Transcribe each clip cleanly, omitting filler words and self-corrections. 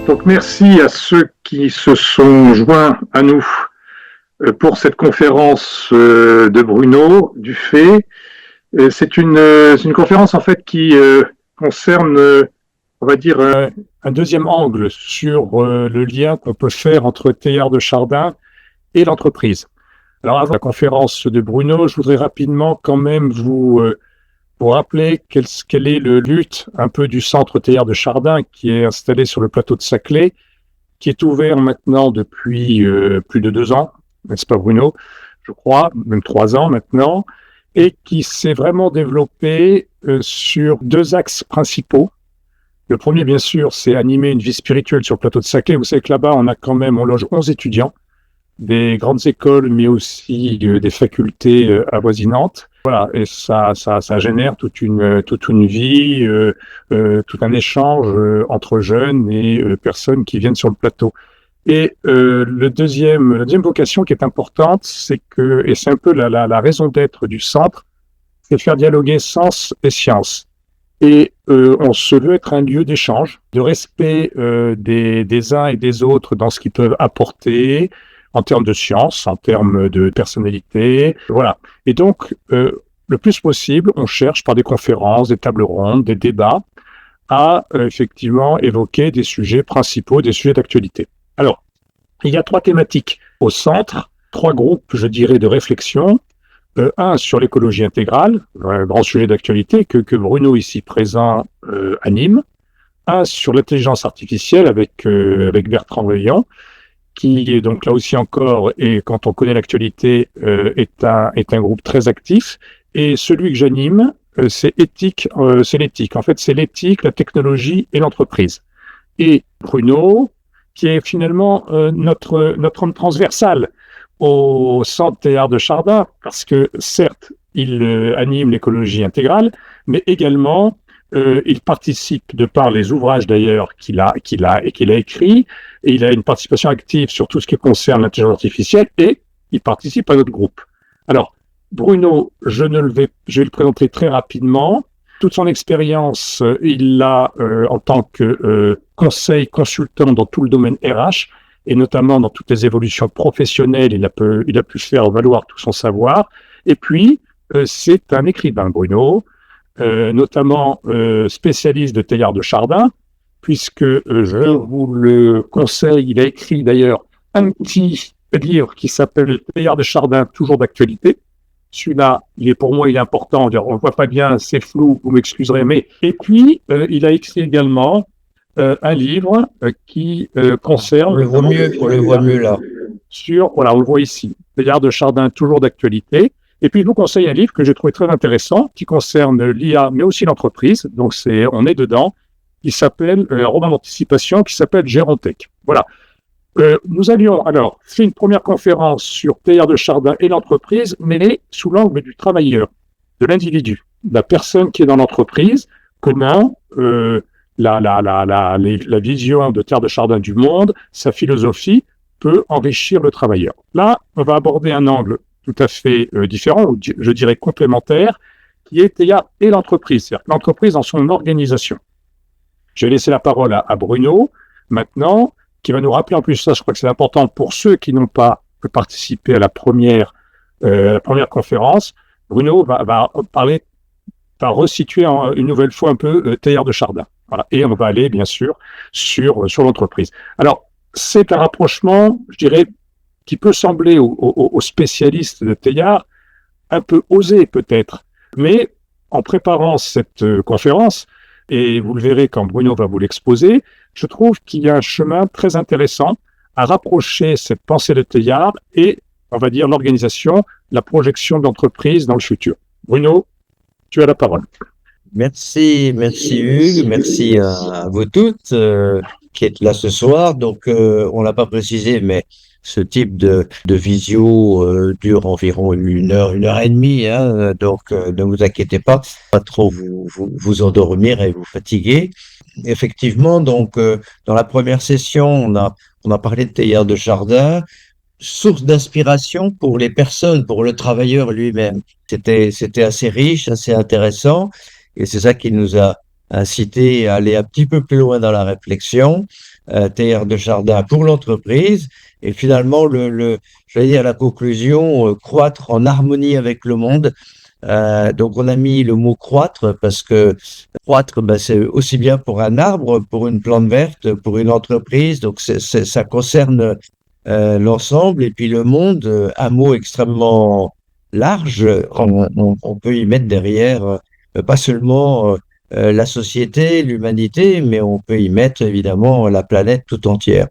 Donc merci à ceux qui se sont joints à nous pour cette conférence de Bruno Dufay. C'est une conférence en fait qui concerne, on va dire, un deuxième angle sur le lien qu'on peut faire entre Teilhard de Chardin et l'entreprise. Alors avant la conférence de Bruno, je voudrais rapidement quand même vous rappeler quel est le but un peu du centre Teilhard de Chardin qui est installé sur le plateau de Saclay, qui est ouvert maintenant depuis plus de 2 ans, n'est-ce pas Bruno? Je crois, même 3 ans maintenant, et qui s'est vraiment développé sur 2 axes principaux. Le premier, bien sûr, c'est animer une vie spirituelle sur le plateau de Saclay. Vous savez que là-bas, on loge 11 étudiants, des grandes écoles, mais aussi des facultés avoisinantes. Voilà, et ça génère toute une vie, tout un échange entre jeunes et personnes qui viennent sur le plateau. Et la deuxième vocation qui est importante, c'est que, et c'est un peu la raison d'être du centre, c'est de faire dialoguer sens et science. Et on se veut être un lieu d'échange, de respect des uns et des autres dans ce qu'ils peuvent apporter, en termes de science, en termes de personnalité, voilà. Et donc, le plus possible, on cherche par des conférences, des tables rondes, des débats, à effectivement évoquer des sujets principaux, des sujets d'actualité. Alors, il y a 3 thématiques au centre, 3 groupes, je dirais, de réflexion. Un sur l'écologie intégrale, un grand sujet d'actualité que Bruno, ici présent, anime. Un sur l'intelligence artificielle avec Bertrand Veillant, qui donc là aussi encore, et quand on connaît l'actualité, est un groupe très actif. Et celui que j'anime, c'est l'éthique. En fait, c'est l'éthique, la technologie et l'entreprise. Et Bruno, qui est finalement notre homme transversal au centre Teilhard de Chardin, parce que certes, il anime l'écologie intégrale, mais également il participe, de par les ouvrages d'ailleurs qu'il a écrits, et il a une participation active sur tout ce qui concerne l'intelligence artificielle, et il participe à notre groupe. Alors, Bruno, je vais le présenter très rapidement. Toute son expérience, il l'a en tant que consultant dans tout le domaine RH, et notamment dans toutes les évolutions professionnelles, il a pu faire valoir tout son savoir. Et puis, c'est un écrivain, Bruno, notamment spécialiste de Teilhard de Chardin, puisque je vous le conseille, il a écrit d'ailleurs un petit livre qui s'appelle Teilhard de Chardin, toujours d'actualité. Celui-là, pour moi, il est important. On ne voit pas bien, c'est flou, vous m'excuserez. Mais et puis, il a écrit également un livre qui concerne. On le voit mieux là. Voilà, on le voit ici. Teilhard de Chardin, toujours d'actualité. Et puis, je vous conseille un livre que j'ai trouvé très intéressant, qui concerne l'IA, mais aussi l'entreprise. Donc, on est dedans. Il s'appelle un roman d'anticipation qui s'appelle Gérontech. Voilà. Nous allions alors faire une première conférence sur Teilhard de Chardin et l'entreprise, mais sous l'angle du travailleur, de l'individu, de la personne qui est dans l'entreprise, comment la vision de Teilhard de Chardin du monde, sa philosophie, peut enrichir le travailleur. Là, on va aborder un angle tout à fait différent, ou je dirais complémentaire, qui est Teilhard et l'entreprise, c'est-à-dire l'entreprise dans son organisation. Je vais laisser la parole à Bruno, maintenant, qui va nous rappeler, en plus ça, je crois que c'est important pour ceux qui n'ont pas participé à la première conférence. Bruno va resituer une nouvelle fois un peu Teilhard de Chardin. Voilà. Et on va aller, bien sûr, sur l'entreprise. Alors, c'est un rapprochement, je dirais, qui peut sembler aux spécialistes de Teilhard un peu osé peut-être, mais en préparant cette conférence, et vous le verrez quand Bruno va vous l'exposer, je trouve qu'il y a un chemin très intéressant à rapprocher cette pensée de Teilhard et, on va dire, l'organisation, la projection d'entreprise dans le futur. Bruno, tu as la parole. Merci Hugues, merci à vous toutes qui êtes là ce soir. Donc, on l'a pas précisé, mais ce type de visio dure environ 1 heure et demie, hein, donc ne vous inquiétez pas trop vous endormir et vous fatiguer. Effectivement, donc dans la première session, on a parlé de Teilhard de Chardin, source d'inspiration pour les personnes, pour le travailleur lui-même. C'était assez riche, assez intéressant, et c'est ça qui nous a incité à aller un petit peu plus loin dans la réflexion. Teilhard de Chardin pour l'entreprise. Et finalement, j'allais dire la conclusion, croître en harmonie avec le monde. Donc on a mis le mot croître parce que croître, ben, c'est aussi bien pour un arbre, pour une plante verte, pour une entreprise. Donc ça concerne l'ensemble. Et puis le monde, un mot extrêmement large. On peut y mettre derrière pas seulement la société, l'humanité, mais on peut y mettre évidemment la planète tout entière.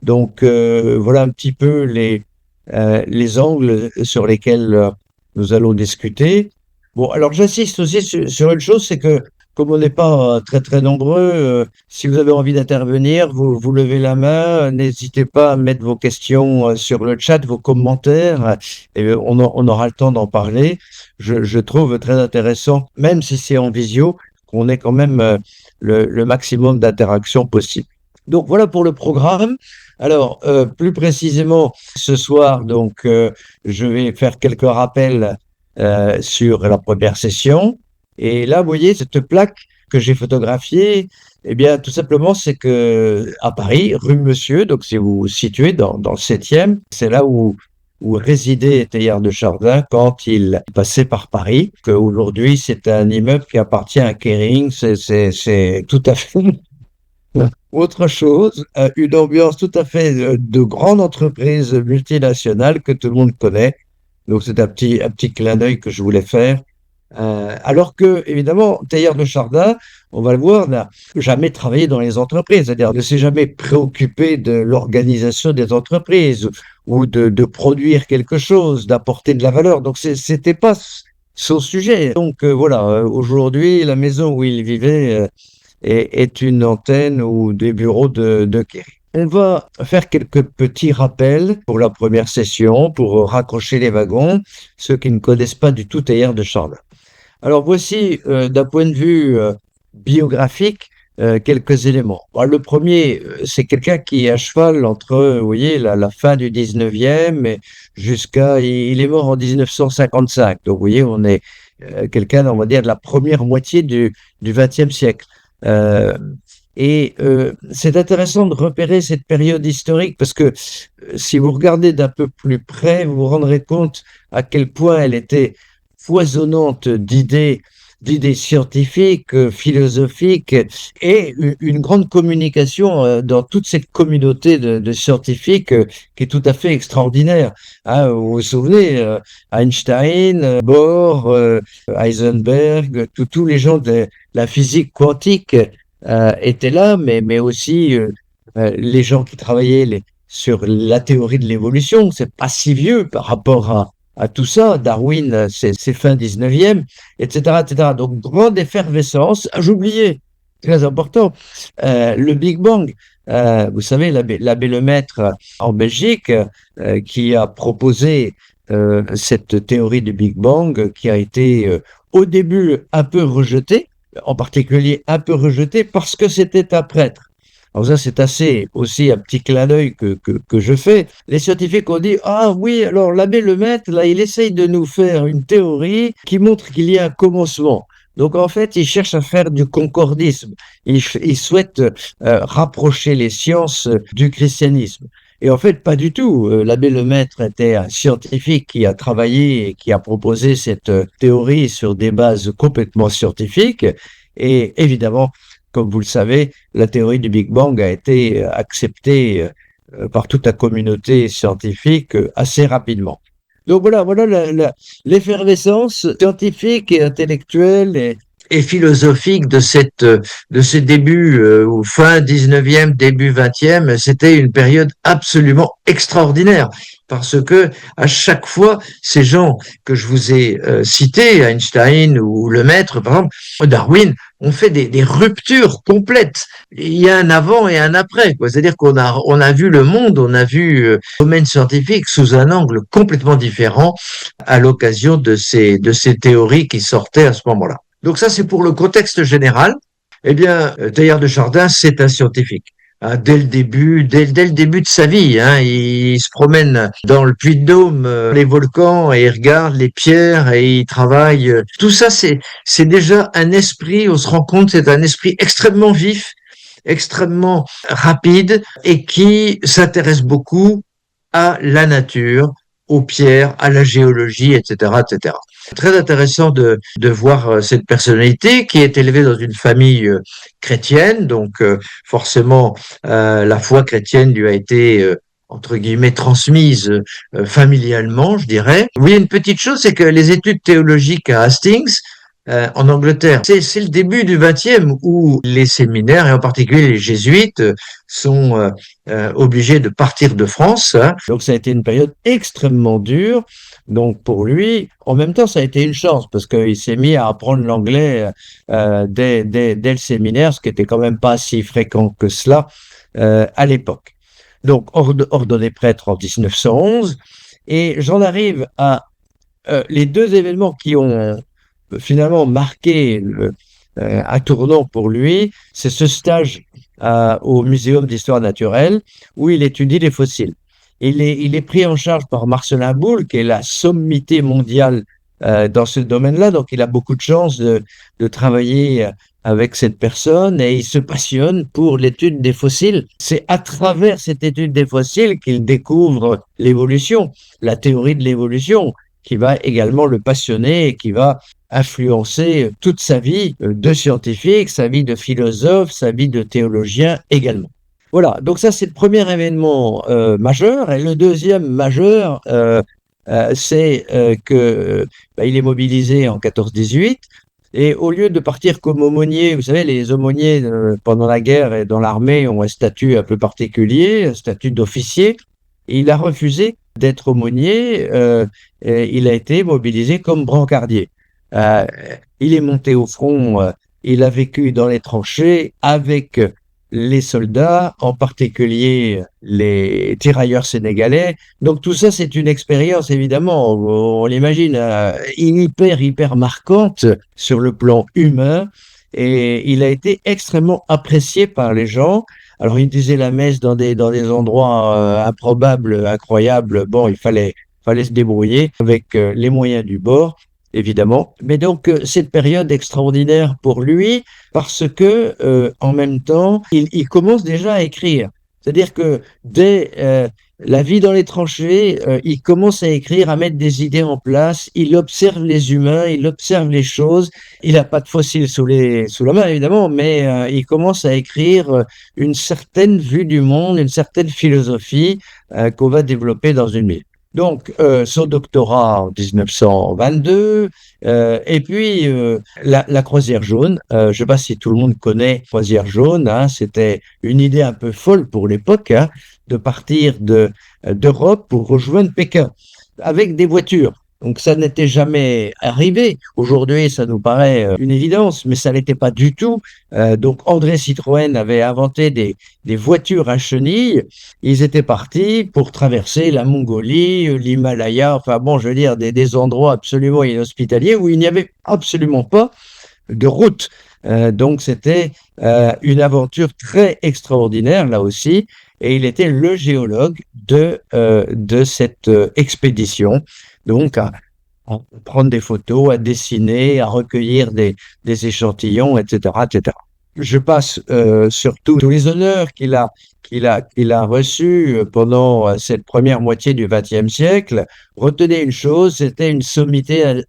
Donc voilà un petit peu les angles sur lesquels nous allons discuter. Bon, alors j'insiste aussi sur une chose, c'est que comme on n'est pas très très nombreux, si vous avez envie d'intervenir, vous levez la main, n'hésitez pas à mettre vos questions sur le chat, vos commentaires, et on aura le temps d'en parler. Je trouve très intéressant, même si c'est en visio, qu'on ait quand même le maximum d'interaction possible. Donc voilà pour le programme. Alors, plus précisément, ce soir, donc, je vais faire quelques rappels sur la première session. Et là, vous voyez, cette plaque que j'ai photographiée, eh bien, tout simplement, c'est que à Paris, rue Monsieur, donc si vous vous situez dans le 7e, c'est là où résidait Teilhard de Chardin quand il passait par Paris. Aujourd'hui, c'est un immeuble qui appartient à Kering. C'est tout à fait autre chose, une ambiance tout à fait de grande entreprise multinationale que tout le monde connaît. Donc c'est un petit clin d'œil que je voulais faire. Alors que, évidemment, Teilhard de Chardin, on va le voir, n'a jamais travaillé dans les entreprises, c'est-à-dire ne s'est jamais préoccupé de l'organisation des entreprises ou de produire quelque chose, d'apporter de la valeur. Donc c'était pas son sujet. Donc voilà, aujourd'hui, la maison où il vivait est une antenne ou des bureaux de Kering. On va faire quelques petits rappels pour la première session, pour raccrocher les wagons, ceux qui ne connaissent pas du tout Teilhard de Chardin. Alors voici, d'un point de vue biographique, quelques éléments. Bon, le premier, c'est quelqu'un qui est à cheval entre, vous voyez, la fin du 19e et jusqu'à... Il est mort en 1955. Donc vous voyez, on est quelqu'un, on va dire, de la première moitié du 20e siècle. C'est intéressant de repérer cette période historique parce que si vous regardez d'un peu plus près, vous vous rendrez compte à quel point elle était foisonnante d'idées scientifiques, philosophiques et une grande communication dans toute cette communauté de scientifiques qui est tout à fait extraordinaire. Hein, vous vous souvenez, Einstein, Bohr, Heisenberg, tous les gens de la physique quantique étaient là, mais aussi les gens qui travaillaient sur la théorie de l'évolution. C'est pas si vieux par rapport à tout ça. Darwin, c'est fin 19e, etc., etc. Donc, grande effervescence. Ah, j'oubliais, très important, le Big Bang. Vous savez, l'abbé Lemaître en Belgique, qui a proposé cette théorie du Big Bang, qui a été au début un peu rejetée, en particulier un peu rejetée parce que c'était un prêtre. Alors ça, c'est assez aussi un petit clin d'œil que je fais. Les scientifiques ont dit, ah oui, alors l'abbé Lemaître, là, il essaye de nous faire une théorie qui montre qu'il y a un commencement. Donc en fait, il cherche à faire du concordisme. Il souhaite rapprocher les sciences du christianisme. Et en fait, pas du tout. L'abbé Lemaître était un scientifique qui a travaillé et qui a proposé cette théorie sur des bases complètement scientifiques. Et évidemment, comme vous le savez, la théorie du Big Bang a été acceptée par toute la communauté scientifique assez rapidement. Donc voilà l'effervescence scientifique et intellectuelle et philosophique de ces débuts fin 19e, début 20e. C'était une période absolument extraordinaire parce que à chaque fois, ces gens que je vous ai cités, Einstein ou Lemaître, par exemple, Darwin, ont fait des ruptures complètes. Il y a un avant et un après, quoi. C'est-à-dire qu'on a vu le monde, on a vu le domaine scientifique sous un angle complètement différent à l'occasion de ces théories qui sortaient à ce moment-là. Donc ça, c'est pour le contexte général. Eh bien, Teilhard de Chardin, c'est un scientifique. Hein, dès le début de sa vie, hein, il se promène dans le Puy-de-Dôme, les volcans, et il regarde les pierres et il travaille. Tout ça, c'est déjà un esprit. On se rend compte, c'est un esprit extrêmement vif extrêmement rapide et qui s'intéresse beaucoup à la nature, aux pierres, à la géologie, etc., etc. Très intéressant de voir cette personnalité qui est élevée dans une famille chrétienne, donc forcément la foi chrétienne lui a été entre guillemets transmise familialement, je dirais. Oui, une petite chose, c'est que les études théologiques à Hastings, en Angleterre, c'est le début du XXe où les séminaires, et en particulier les jésuites, sont obligés de partir de France. Hein. Donc ça a été une période extrêmement dure. Donc pour lui, en même temps, ça a été une chance parce qu'il s'est mis à apprendre l'anglais dès le séminaire, ce qui était quand même pas si fréquent que cela à l'époque. Donc ordonné prêtre en 1911, et j'en arrive à les deux événements qui ont finalement marqué un tournant pour lui, c'est ce stage au Muséum d'histoire naturelle où il étudie les fossiles. Il est pris en charge par Marcelin Boule, qui est la sommité mondiale dans ce domaine-là, donc il a beaucoup de chance de travailler avec cette personne et il se passionne pour l'étude des fossiles. C'est à travers cette étude des fossiles qu'il découvre l'évolution, la théorie de l'évolution, qui va également le passionner et qui va influencer toute sa vie de scientifique, sa vie de philosophe, sa vie de théologien également. Voilà, donc ça c'est le premier événement majeur. Et le deuxième majeur, c'est que il est mobilisé en 14-18. Et au lieu de partir comme aumônier, vous savez, les aumôniers pendant la guerre et dans l'armée ont un statut un peu particulier, un statut d'officier. Il a refusé d'être aumônier, et il a été mobilisé comme brancardier. Euh, il est monté au front, il a vécu dans les tranchées avec les soldats, en particulier les tirailleurs sénégalais. Donc tout ça, c'est une expérience, évidemment, on l'imagine, hyper marquante sur le plan humain. Et il a été extrêmement apprécié par les gens. Alors, il disait la messe dans des endroits improbables, incroyables. Bon, fallait se débrouiller avec les moyens du bord, évidemment. Mais donc, cette période extraordinaire pour lui, parce que en même temps, il commence déjà à écrire. C'est-à-dire que dès la vie dans les tranchées, il commence à écrire, à mettre des idées en place. Il observe les humains, il observe les choses. Il n'a pas de fossiles sous la main, évidemment, mais il commence à écrire une certaine vue du monde, une certaine philosophie qu'on va développer dans une ville. Donc, son doctorat en 1922, et puis la croisière jaune. Je ne sais pas si tout le monde connaît croisière jaune. Hein, c'était une idée un peu folle pour l'époque, hein, de partir d'Europe pour rejoindre Pékin avec des voitures. Donc ça n'était jamais arrivé. Aujourd'hui, ça nous paraît une évidence, mais ça n'était pas du tout. Donc André Citroën avait inventé des voitures à chenilles. Ils étaient partis pour traverser la Mongolie, l'Himalaya, enfin bon, je veux dire, des endroits absolument inhospitaliers où il n'y avait absolument pas de route. Donc c'était une aventure très extraordinaire là aussi. Et il était le géologue de cette expédition. Donc, à prendre des photos, à dessiner, à recueillir des échantillons, etc., etc. Je passe sur tous les honneurs qu'il a reçus pendant cette première moitié du XXe siècle. Retenez une chose, c'était une sommité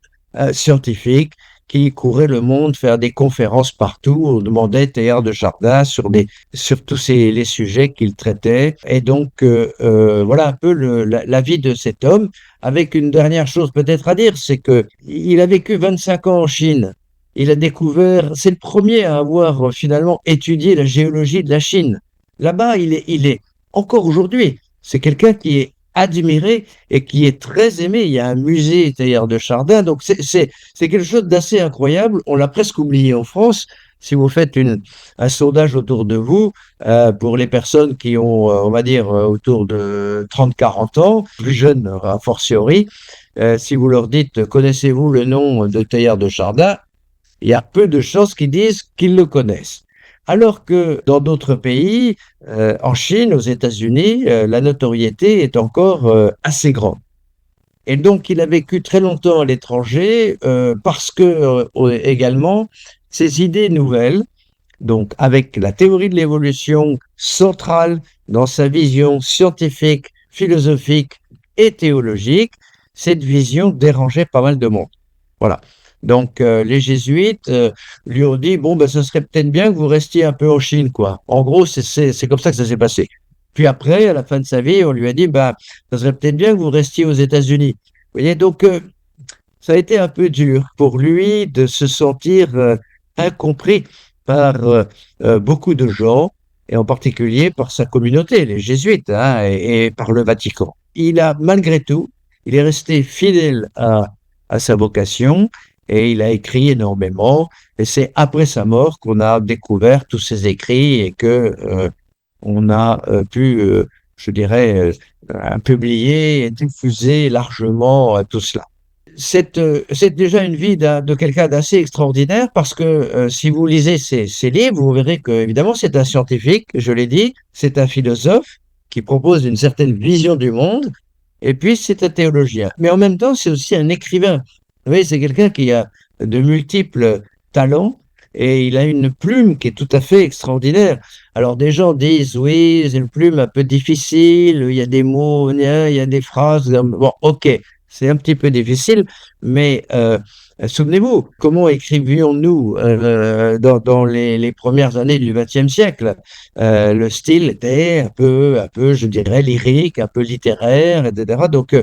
scientifique qui courait le monde, faire des conférences partout. On demandait Teilhard de Chardin sur tous les sujets qu'il traitait. Et donc, voilà un peu la vie de cet homme. Avec une dernière chose peut-être à dire, c'est que il a vécu 25 ans en Chine. Il a découvert, c'est le premier à avoir finalement étudié la géologie de la Chine. Là-bas, il est encore aujourd'hui, c'est quelqu'un qui est admiré et qui est très aimé. Il y a un musée Teilhard de Chardin, donc c'est quelque chose d'assez incroyable. On l'a presque oublié en France. Si vous faites un sondage autour de vous, pour les personnes qui ont, on va dire, autour de 30-40 ans, plus jeunes a fortiori, si vous leur dites, connaissez-vous le nom de Teilhard de Chardin, il y a peu de chances qu'ils disent qu'ils le connaissent. Alors que dans d'autres pays, en Chine, aux États-Unis, la notoriété est encore assez grande. Et donc, il a vécu très longtemps à l'étranger parce que également, ses idées nouvelles Donc, avec la théorie de l'évolution centrale dans sa vision scientifique, philosophique et théologique, cette vision dérangeait pas mal de monde. Voilà. Donc, les jésuites lui ont dit, bon, ben, ce serait peut-être bien que vous restiez un peu en Chine, quoi. En gros, c'est comme ça que ça s'est passé. Puis après, à la fin de sa vie, on lui a dit, ben, ça serait peut-être bien que vous restiez aux États-Unis. Vous voyez, donc, ça a été un peu dur pour lui de se sentir incompris par beaucoup de gens, et en particulier par sa communauté, les jésuites, hein, et par le Vatican. Il a, malgré tout, il est resté fidèle à sa vocation, et il a écrit énormément, et c'est après sa mort qu'on a découvert tous ses écrits et que on a pu, je dirais, publier et diffuser largement tout cela. C'est déjà une vie de quelqu'un d'assez extraordinaire parce que si vous lisez ses livres, vous verrez que, évidemment, c'est un scientifique, je l'ai dit, c'est un philosophe qui propose une certaine vision du monde, et puis c'est un théologien. Mais en même temps, c'est aussi un écrivain. Vous voyez, c'est quelqu'un qui a de multiples talents et il a une plume qui est tout à fait extraordinaire. Alors des gens disent, oui, c'est une plume un peu difficile, il y a des mots, il y a des phrases. Bon, ok, c'est un petit peu difficile, mais souvenez-vous, comment écrivions-nous dans les premières années du XXe siècle? Le style était un peu, je dirais, lyrique, un peu littéraire, etc. Donc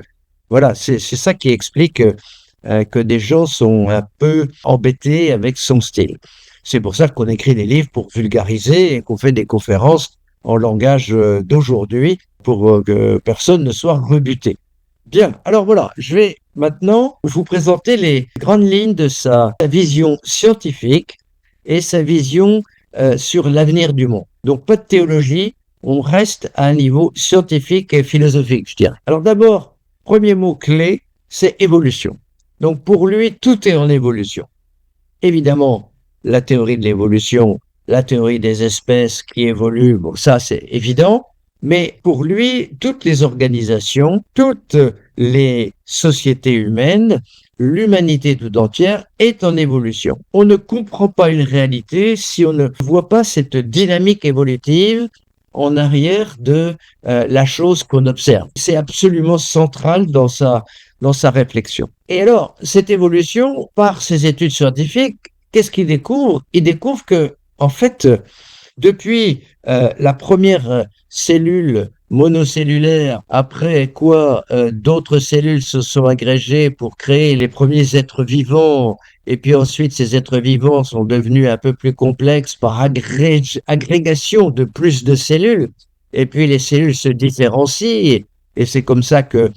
voilà, c'est ça qui explique que des gens sont un peu embêtés avec son style. C'est pour ça qu'on écrit des livres pour vulgariser et qu'on fait des conférences en langage d'aujourd'hui pour que personne ne soit rebuté. Bien, alors voilà, je vais maintenant vous présenter les grandes lignes de sa vision scientifique et sa vision sur l'avenir du monde. Donc pas de théologie, on reste à un niveau scientifique et philosophique, je dirais. Alors d'abord, premier mot clé, c'est évolution. Donc pour lui, tout est en évolution. Évidemment, la théorie de l'évolution, la théorie des espèces qui évoluent, bon, ça c'est évident, mais pour lui, toutes les organisations, toutes les sociétés humaines, l'humanité tout entière est en évolution. On ne comprend pas une réalité si on ne voit pas cette dynamique évolutive en arrière de la chose qu'on observe. C'est absolument central dans sa réflexion. Et alors, cette évolution, par ses études scientifiques, qu'est-ce qu'il découvre? Il découvre que, en fait, depuis la première cellule monocellulaire, après quoi d'autres cellules se sont agrégées pour créer les premiers êtres vivants, et puis ensuite ces êtres vivants sont devenus un peu plus complexes par agrégation de plus de cellules, et puis les cellules se différencient, et c'est comme ça que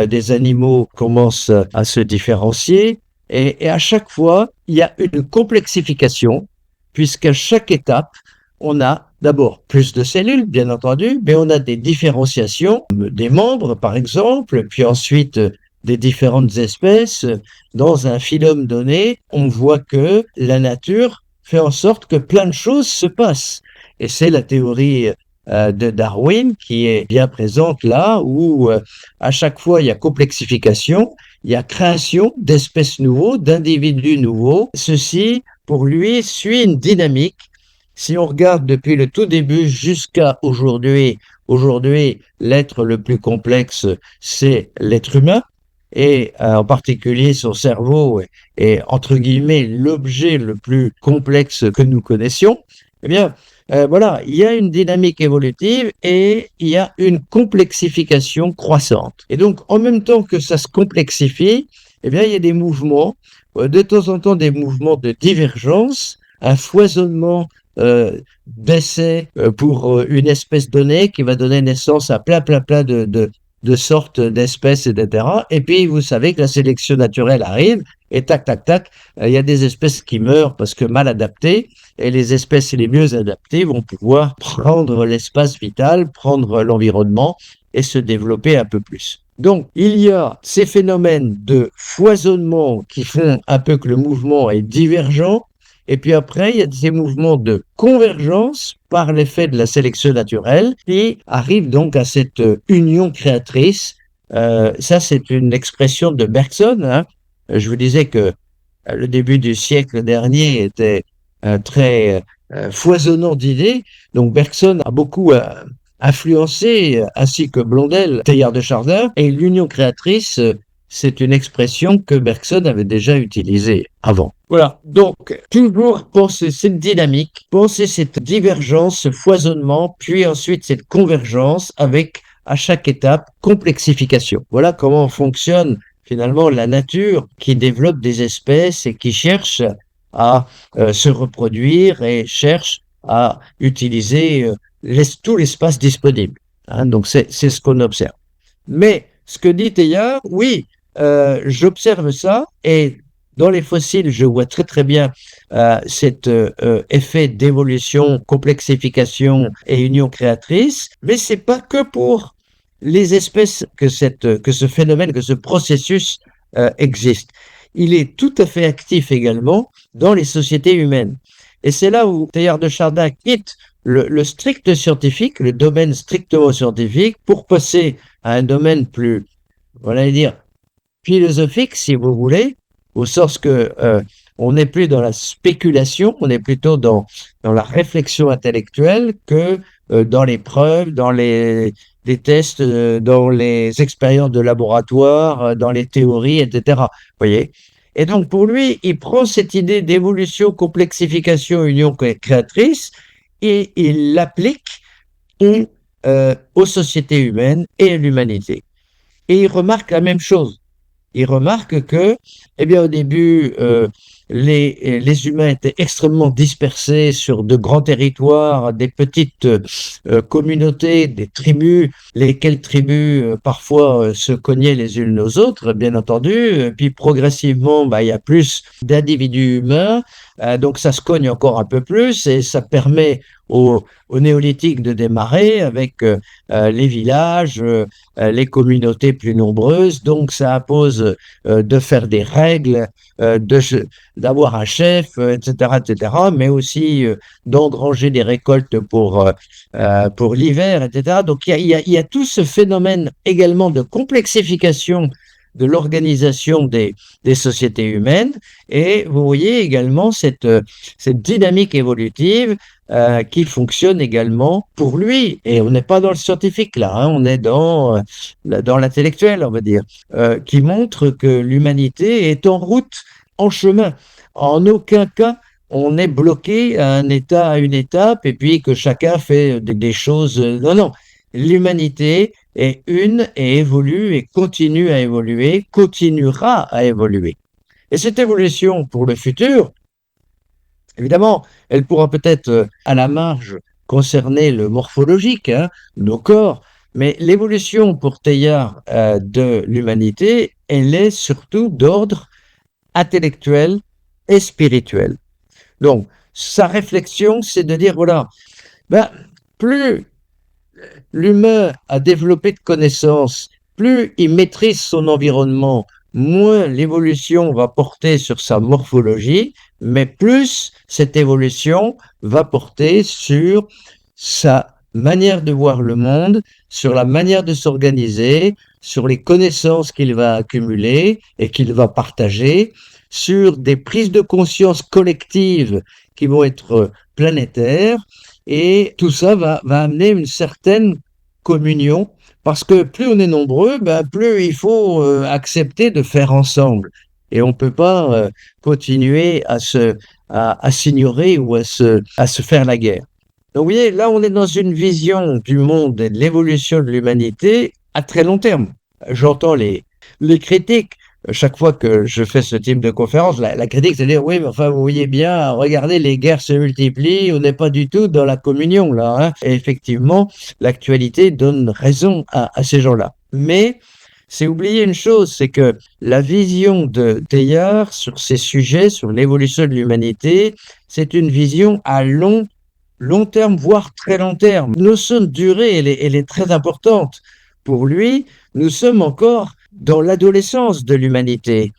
des animaux commencent à se différencier, et à chaque fois, il y a une complexification, puisqu'à chaque étape, on a d'abord plus de cellules, bien entendu, mais on a des différenciations des membres, par exemple, puis ensuite des différentes espèces. Dans un phylum donné, on voit que la nature fait en sorte que plein de choses se passent. Et c'est la théorie de Darwin qui est bien présente là, où à chaque fois il y a complexification, il y a création d'espèces nouveaux, d'individus nouveaux. Ceci, pour lui, suit une dynamique. Si on regarde depuis le tout début jusqu'à aujourd'hui, l'être le plus complexe, c'est l'être humain, et en particulier son cerveau est entre guillemets l'objet le plus complexe que nous connaissions. Eh bien, voilà, il y a une dynamique évolutive et il y a une complexification croissante. Et donc, en même temps que ça se complexifie, eh bien, il y a des mouvements, de temps en temps des mouvements de divergence, un foisonnement d'essais pour une espèce donnée qui va donner naissance à plein de sortes d'espèces, etc. Et puis, vous savez que la sélection naturelle arrive et tac, tac, tac, il y a des espèces qui meurent parce que mal adaptées, et les espèces les mieux adaptées vont pouvoir prendre l'espace vital, prendre l'environnement et se développer un peu plus. Donc, il y a ces phénomènes de foisonnement qui font un peu que le mouvement est divergent. Et puis après, il y a ces mouvements de convergence par l'effet de la sélection naturelle qui arrivent donc à cette union créatrice. Ça, c'est une expression de Bergson. Hein. Je vous disais que le début du siècle dernier était très foisonnant d'idées. Donc Bergson a beaucoup influencé, ainsi que Blondel, Teilhard de Chardin, et l'union créatrice, c'est une expression que Bergson avait déjà utilisée avant. Voilà, donc toujours penser cette dynamique, penser cette divergence, ce foisonnement, puis ensuite cette convergence avec, à chaque étape, complexification. Voilà comment fonctionne finalement la nature qui développe des espèces et qui cherche à se reproduire et cherche à utiliser tout l'espace disponible. Hein, donc c'est ce qu'on observe. Mais ce que dit Teilhard, oui, j'observe ça et dans les fossiles, je vois très très bien cet effet d'évolution, complexification et union créatrice, mais c'est pas que pour les espèces que ce phénomène, que ce processus existe. Il est tout à fait actif également dans les sociétés humaines. Et c'est là où Teilhard de Chardin quitte le strict scientifique, le domaine strictement scientifique, pour passer à un domaine plus, on va dire, philosophique, si vous voulez, au sens que on n'est plus dans la spéculation, on est plutôt dans la réflexion intellectuelle que dans les preuves, dans les tests, dans les expériences de laboratoire, dans les théories, etc. Vous voyez? Et donc pour lui, il prend cette idée d'évolution, complexification, union créatrice et il l'applique aux sociétés humaines et à l'humanité. Et il remarque la même chose. Il remarque que, eh bien, au début, les humains étaient extrêmement dispersés sur de grands territoires, des petites communautés, des tribus, lesquelles tribus parfois se cognaient les unes aux autres, bien entendu. Puis progressivement, bah, il y a plus d'individus humains, donc ça se cogne encore un peu plus et ça permet au néolithique de démarrer avec les villages, les communautés plus nombreuses. Donc ça impose de faire des règles, d'avoir un chef, etc., etc., mais aussi d'engranger des récoltes pour l'hiver, etc. Donc il y a tout ce phénomène également de complexification de l'organisation des sociétés humaines et vous voyez également cette dynamique évolutive qui fonctionne également pour lui. Et on n'est pas dans le scientifique là, hein, on est dans l'intellectuel, on va dire, qui montre que l'humanité est en route, en chemin. En aucun cas, on est bloqué à un état, à une étape, et puis que chacun fait des choses. Non, non. L'humanité est une et évolue et continue à évoluer, continuera à évoluer. Et cette évolution pour le futur, évidemment, elle pourra peut-être à la marge concerner le morphologique, hein, nos corps, mais l'évolution pour Teilhard de l'humanité, elle est surtout d'ordre intellectuel et spirituel. Donc, sa réflexion, c'est de dire, voilà, ben, plus l'humain a développé de connaissances, plus il maîtrise son environnement, moins l'évolution va porter sur sa morphologie, mais plus cette évolution va porter sur sa manière de voir le monde, sur la manière de s'organiser, sur les connaissances qu'il va accumuler et qu'il va partager, sur des prises de conscience collectives qui vont être planétaires, et tout ça va amener une certaine communion, parce que plus on est nombreux, ben, plus il faut accepter de faire ensemble. Et on ne peut pas continuer à s'ignorer ou à se faire la guerre. Donc vous voyez, là on est dans une vision du monde et de l'évolution de l'humanité à très long terme. J'entends les critiques. Chaque fois que je fais ce type de conférence, la critique, c'est de dire, oui, mais enfin, vous voyez bien, regardez, les guerres se multiplient, on n'est pas du tout dans la communion, là. Hein. Et effectivement, l'actualité donne raison à ces gens-là. Mais c'est oublier une chose, c'est que la vision de Teilhard sur ces sujets, sur l'évolution de l'humanité, c'est une vision à long terme, voire très long terme. La notion de durée, elle est très importante. Pour lui, nous sommes encore dans l'adolescence de l'humanité.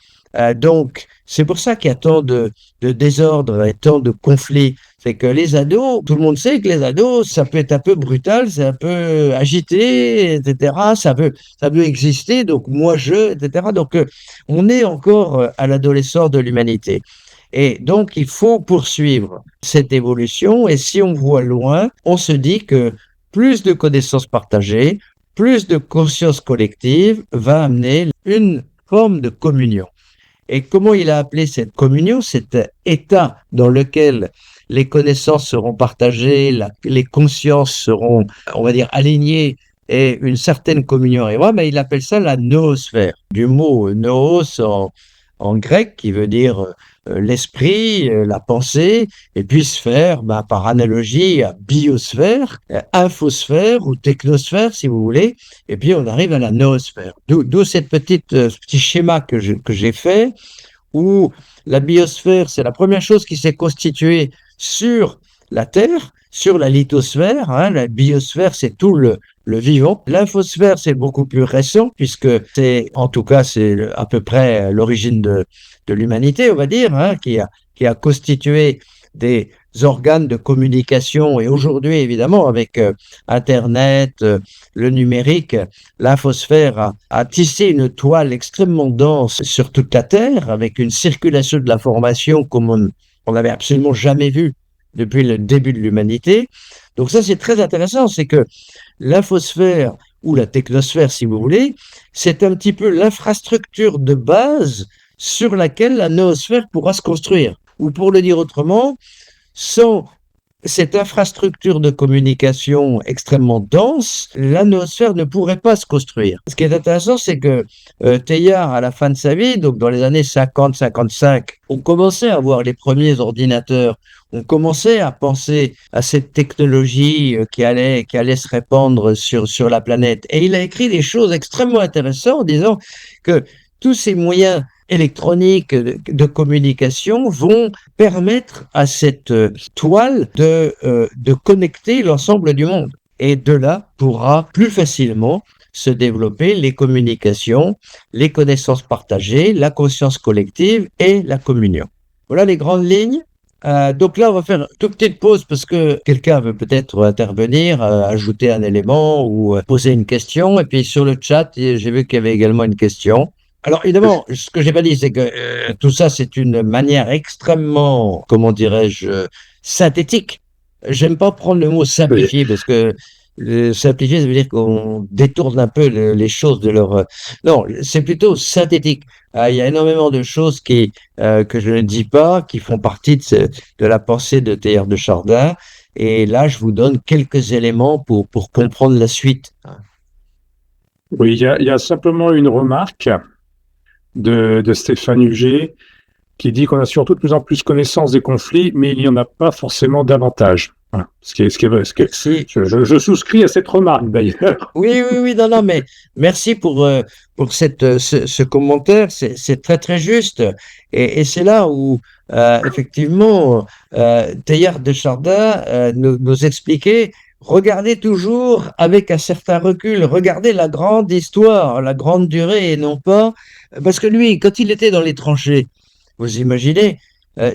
Donc, c'est pour ça qu'il y a tant de désordre et tant de conflits. C'est que les ados, tout le monde sait que les ados, ça peut être un peu brutal, c'est un peu agité, etc. Ça peut exister, donc moi, etc. Donc, on est encore à l'adolescence de l'humanité. Et donc, il faut poursuivre cette évolution. Et si on voit loin, on se dit que plus de connaissances partagées, plus de conscience collective va amener une forme de communion. Et comment il a appelé cette communion, cet état dans lequel les connaissances seront partagées, les consciences seront, on va dire, alignées et une certaine communion arrivera, mais il appelle ça la noosphère, du mot noos en grec qui veut dire l'esprit, la pensée, et puis sphère, par analogie à biosphère, infosphère ou technosphère si vous voulez, et puis on arrive à la noosphère. D'où cette petit schéma que j'ai fait, où la biosphère, c'est la première chose qui s'est constituée sur la Terre, sur la lithosphère. La biosphère, c'est tout le vivant. L'infosphère, c'est beaucoup plus récent, puisque en tout cas, c'est à peu près l'origine de l'humanité, on va dire, qui a constitué des organes de communication. Et aujourd'hui, évidemment, avec Internet, le numérique, l'infosphère a tissé une toile extrêmement dense sur toute la Terre, avec une circulation de l'information comme on n'avait absolument jamais vu depuis le début de l'humanité. Donc ça, c'est très intéressant, c'est que l'infosphère, ou la technosphère si vous voulez, c'est un petit peu l'infrastructure de base sur laquelle la noosphère pourra se construire. Ou pour le dire autrement, sans cette infrastructure de communication extrêmement dense, la noosphère ne pourrait pas se construire. Ce qui est intéressant, c'est que Teilhard, à la fin de sa vie, donc dans les années 50-55, on commençait à voir les premiers ordinateurs, on commençait à penser à cette technologie qui allait se répandre sur la planète. Et il a écrit des choses extrêmement intéressantes en disant que tous ces moyens électroniques de communication vont permettre à cette toile de connecter l'ensemble du monde. Et de là pourra plus facilement se développer les communications, les connaissances partagées, la conscience collective et la communion. Voilà les grandes lignes. Donc là, on va faire une toute petite pause parce que quelqu'un veut peut-être intervenir, ajouter un élément ou poser une question. Et puis sur le chat, j'ai vu qu'il y avait également une question. Alors évidemment, ce que j'ai pas dit, c'est que tout ça, c'est une manière extrêmement, comment dirais-je, synthétique. J'aime pas prendre le mot simplifié parce que simplifier, ça veut dire qu'on détourne un peu les choses de leur. Non, c'est plutôt synthétique. Il y a énormément de choses que je ne dis pas, qui font partie de la pensée de Teilhard de Chardin. Et là, je vous donne quelques éléments pour comprendre la suite. Oui, il y a simplement une remarque de Stéphane Huget qui dit qu'on a surtout de plus en plus connaissance des conflits, mais il n'y en a pas forcément davantage. Voilà. Je souscris à cette remarque d'ailleurs. Oui, non, mais merci pour ce commentaire, c'est très très juste. Et c'est là où, effectivement, Teilhard de Chardin nous expliquait, regardez toujours avec un certain recul, regardez la grande histoire, la grande durée, et non pas. Parce que lui, quand il était dans les tranchées, vous imaginez,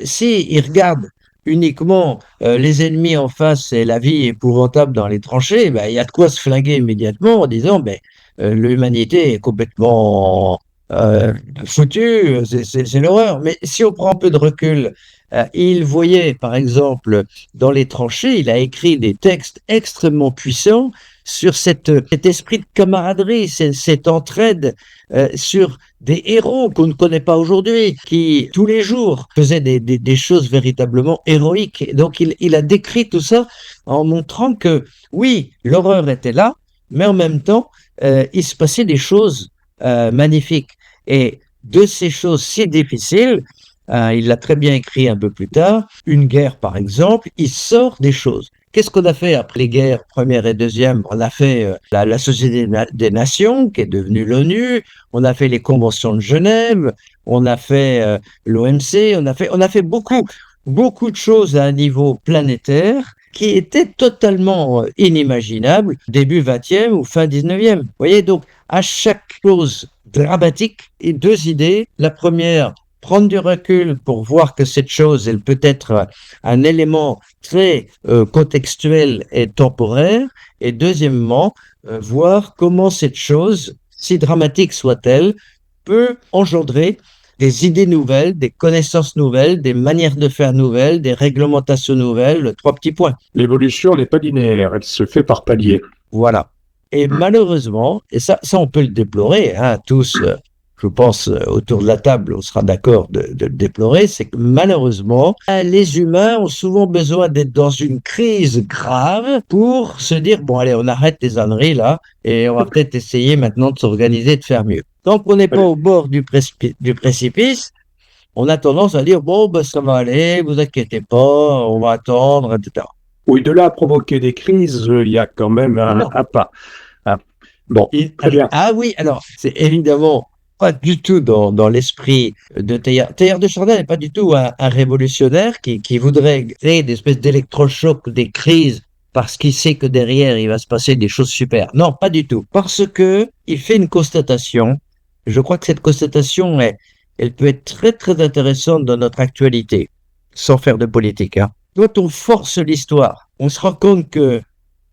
si il regarde uniquement les ennemis en face et la vie épouvantable dans les tranchées, ben, il y a de quoi se flinguer immédiatement en disant ben, l'humanité est complètement foutue, c'est l'horreur. Mais si on prend un peu de recul, il voyait par exemple dans les tranchées, il a écrit des textes extrêmement puissants sur cet esprit de camaraderie, cette entraide, sur des héros qu'on ne connaît pas aujourd'hui, qui tous les jours faisaient des choses véritablement héroïques. Donc il a décrit tout ça en montrant que oui, l'horreur était là, mais en même temps, il se passait des choses magnifiques. Et de ces choses si difficiles, il l'a très bien écrit un peu plus tard, une guerre par exemple, il sort des choses. Qu'est-ce qu'on a fait après les guerres première et deuxième? On a fait la Société des Nations, qui est devenue l'ONU, on a fait les conventions de Genève, on a fait l'OMC, on a fait beaucoup de choses à un niveau planétaire qui étaient totalement inimaginables début 20e ou fin 19e. Vous voyez, donc à chaque chose dramatique, et deux idées. La première, prendre du recul pour voir que cette chose, elle peut être un élément très contextuel et temporaire. Et deuxièmement, voir comment cette chose, si dramatique soit-elle, peut engendrer des idées nouvelles, des connaissances nouvelles, des manières de faire nouvelles, des réglementations nouvelles, 3 petits points. L'évolution n'est pas linéaire, elle se fait par paliers. Voilà. Et malheureusement, et ça on peut le déplorer, hein, tous, je pense, autour de la table, on sera d'accord de le déplorer, c'est que malheureusement, les humains ont souvent besoin d'être dans une crise grave pour se dire, bon, allez, on arrête les âneries là, et on va peut-être essayer maintenant de s'organiser, de faire mieux. Tant qu'on n'est pas au bord du précipice, on a tendance à dire, bon, ben, ça va aller, vous inquiétez pas, on va attendre, etc. Oui, de là à provoquer des crises, il y a quand même un pas. Ah. Bon, très bien. Ah oui, alors, c'est évidemment pas du tout dans l'esprit de Teilhard. Teilhard de Chardin n'est pas du tout un révolutionnaire qui voudrait créer des espèces d'électrochocs, des crises, parce qu'il sait que derrière, il va se passer des choses super. Non, pas du tout. Parce que il fait une constatation. Je crois que cette constatation, elle peut être très, très intéressante dans notre actualité, sans faire de politique, hein. Quand on force l'histoire, on se rend compte que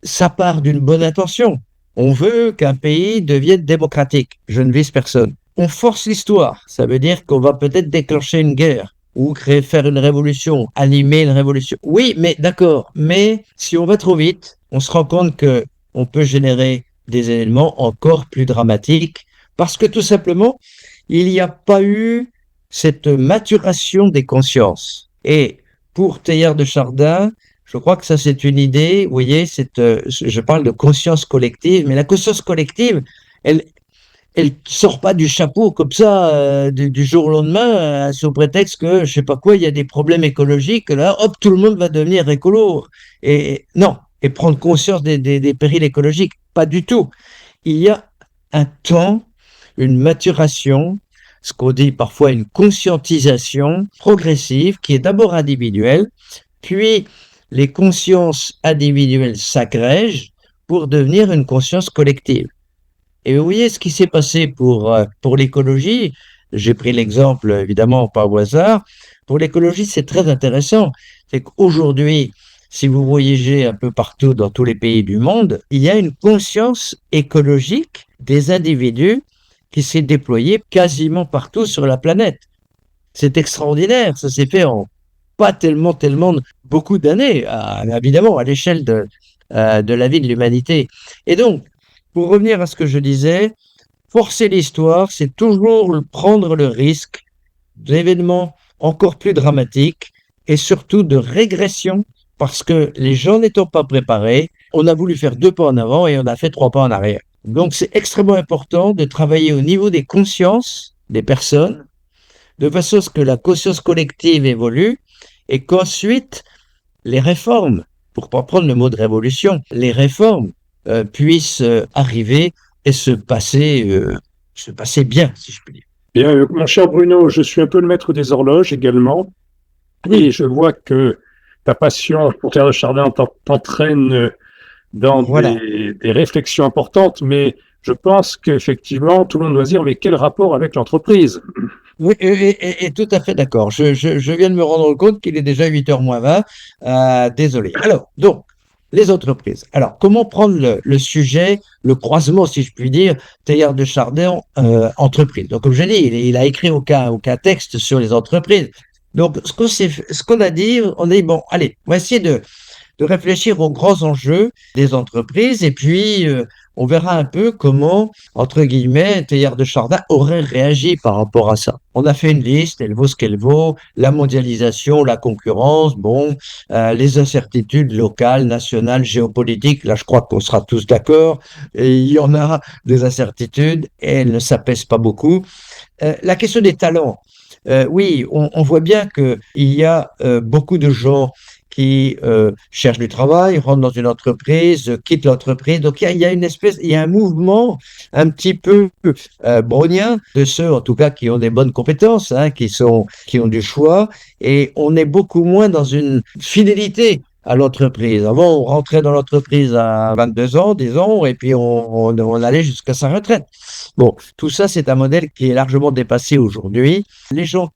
ça part d'une bonne intention. On veut qu'un pays devienne démocratique. Je ne vise personne. On force l'histoire. Ça veut dire qu'on va peut-être déclencher une guerre ou faire une révolution, animer une révolution. Oui, mais d'accord. Mais si on va trop vite, on se rend compte que on peut générer des événements encore plus dramatiques parce que tout simplement, il n'y a pas eu cette maturation des consciences. Et pour Teilhard de Chardin, je crois que ça, c'est une idée. Vous voyez, je parle de conscience collective, mais la conscience collective, elle sort pas du chapeau comme ça du jour au lendemain sous prétexte que je sais pas quoi, il y a des problèmes écologiques. Là, hop, tout le monde va devenir écolo. Et non, et prendre conscience des périls écologiques, pas du tout. Il y a un temps, une maturation, ce qu'on dit parfois une conscientisation progressive qui est d'abord individuelle, puis les consciences individuelles s'agrègent pour devenir une conscience collective. Et vous voyez ce qui s'est passé pour l'écologie. J'ai pris l'exemple, évidemment, pas au hasard. Pour l'écologie, c'est très intéressant. C'est qu'aujourd'hui, si vous voyagez un peu partout dans tous les pays du monde, il y a une conscience écologique des individus qui s'est déployée quasiment partout sur la planète. C'est extraordinaire. Ça s'est fait en pas tellement beaucoup d'années, évidemment, à l'échelle de la vie de l'humanité. Et donc, pour revenir à ce que je disais, forcer l'histoire, c'est toujours prendre le risque d'événements encore plus dramatiques et surtout de régression, parce que les gens n'étant pas préparés, on a voulu faire 2 pas en avant et on a fait 3 pas en arrière. Donc, c'est extrêmement important de travailler au niveau des consciences des personnes, de façon à ce que la conscience collective évolue et qu'ensuite, les réformes, pour pas prendre le mot de révolution, les réformes puissent arriver et se passer bien, si je puis dire. Bien, mon cher Bruno, je suis un peu le maître des horloges également. Et je vois que ta passion pour Teilhard de Chardin t'entraîne dans des réflexions importantes, mais je pense qu'effectivement, tout le monde doit dire, mais quel rapport avec l'entreprise? Oui, et tout à fait d'accord. Je viens de me rendre compte qu'il est déjà 8h moins 20. Désolé. Alors, donc, les entreprises. Alors, comment prendre le sujet, le croisement, si je puis dire, Teilhard de Chardin, entreprise. Donc, comme je dis, il a écrit aucun texte sur les entreprises. Donc, ce qu'on a dit, bon, allez, on va essayer de réfléchir aux grands enjeux des entreprises et puis on verra un peu comment, entre guillemets, Teilhard de Chardin aurait réagi par rapport à ça. On a fait une liste, elle vaut ce qu'elle vaut, la mondialisation, la concurrence, bon, les incertitudes locales, nationales, géopolitiques, là je crois qu'on sera tous d'accord, et il y en a des incertitudes et elles ne s'apaisent pas beaucoup. La question des talents, oui, on voit bien qu'il y a beaucoup de gens qui cherchent du travail, rentrent dans une entreprise, quittent l'entreprise. Donc il y a un mouvement un petit peu brownien de ceux, en tout cas, qui ont des bonnes compétences, hein, qui ont du choix, et on est beaucoup moins dans une fidélité à l'entreprise. Avant, on rentrait dans l'entreprise à 22 ans, disons, et puis on allait jusqu'à sa retraite. Bon, tout ça, c'est un modèle qui est largement dépassé aujourd'hui. Les gens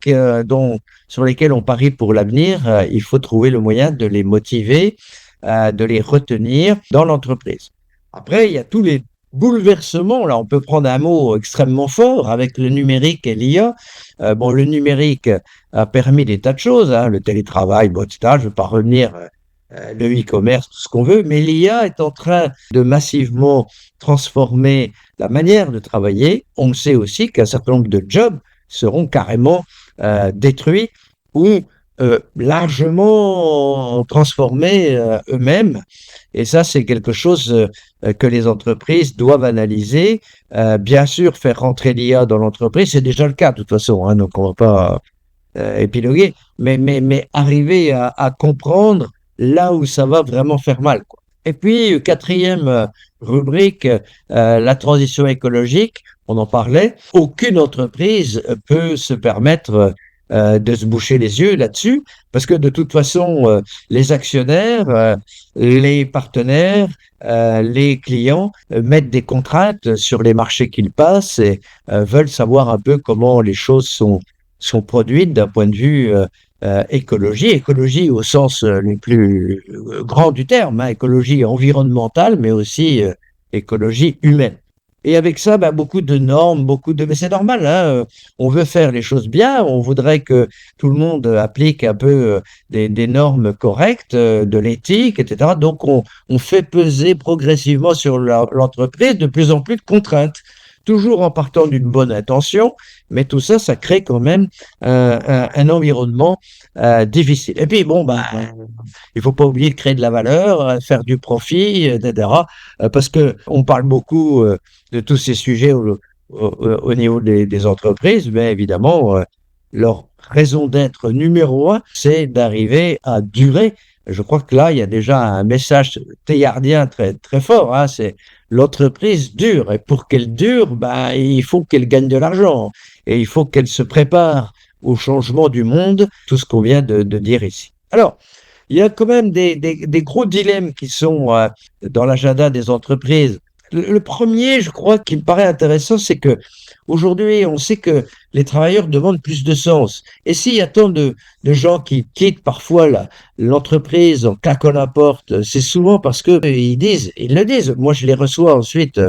sur lesquels on parie pour l'avenir, il faut trouver le moyen de les motiver, de les retenir dans l'entreprise. Après, il y a tous les bouleversement, là on peut prendre un mot extrêmement fort avec le numérique et l'IA. Bon, le numérique a permis des tas de choses, hein, le télétravail, bon, etc. Je ne vais pas revenir, le e-commerce, tout ce qu'on veut, mais l'IA est en train de massivement transformer la manière de travailler. On sait aussi qu'un certain nombre de jobs seront carrément détruits ou largement transformés eux-mêmes. Et ça, c'est quelque chose que les entreprises doivent analyser. Bien sûr, faire rentrer l'IA dans l'entreprise, c'est déjà le cas de toute façon, hein, donc on ne va pas épiloguer, mais arriver à comprendre là où ça va vraiment faire mal, quoi. Et puis, quatrième rubrique, la transition écologique, on en parlait. Aucune entreprise peut se permettre de se boucher les yeux là-dessus, parce que de toute façon, les actionnaires, les partenaires, les clients mettent des contraintes sur les marchés qu'ils passent et veulent savoir un peu comment les choses sont produites d'un point de vue écologie au sens le plus grand du terme, hein, écologie environnementale, mais aussi écologie humaine. Et avec ça, beaucoup de normes, mais c'est normal, hein, on veut faire les choses bien, on voudrait que tout le monde applique un peu des normes correctes, de l'éthique, etc. Donc, on fait peser progressivement sur l'entreprise de plus en plus de contraintes, toujours en partant d'une bonne intention, mais tout ça, ça crée quand même un environnement difficile. Et puis, bon, il faut pas oublier de créer de la valeur, faire du profit, etc. Parce que on parle beaucoup de tous ces sujets au niveau des entreprises, mais évidemment, leur raison d'être numéro un, c'est d'arriver à durer. Je crois que là, il y a déjà un message théardien très, très fort, hein, c'est l'entreprise dure. Et pour qu'elle dure, il faut qu'elle gagne de l'argent. Et il faut qu'elle se prépare au changement du monde, tout ce qu'on vient de dire ici. Alors, il y a quand même des gros dilemmes qui sont dans l'agenda des entreprises. Le premier, je crois, qui me paraît intéressant, c'est que aujourd'hui, on sait que les travailleurs demandent plus de sens. Et s'il y a tant de gens qui quittent parfois l'entreprise en claquant la porte, c'est souvent parce que ils le disent. Moi, je les reçois ensuite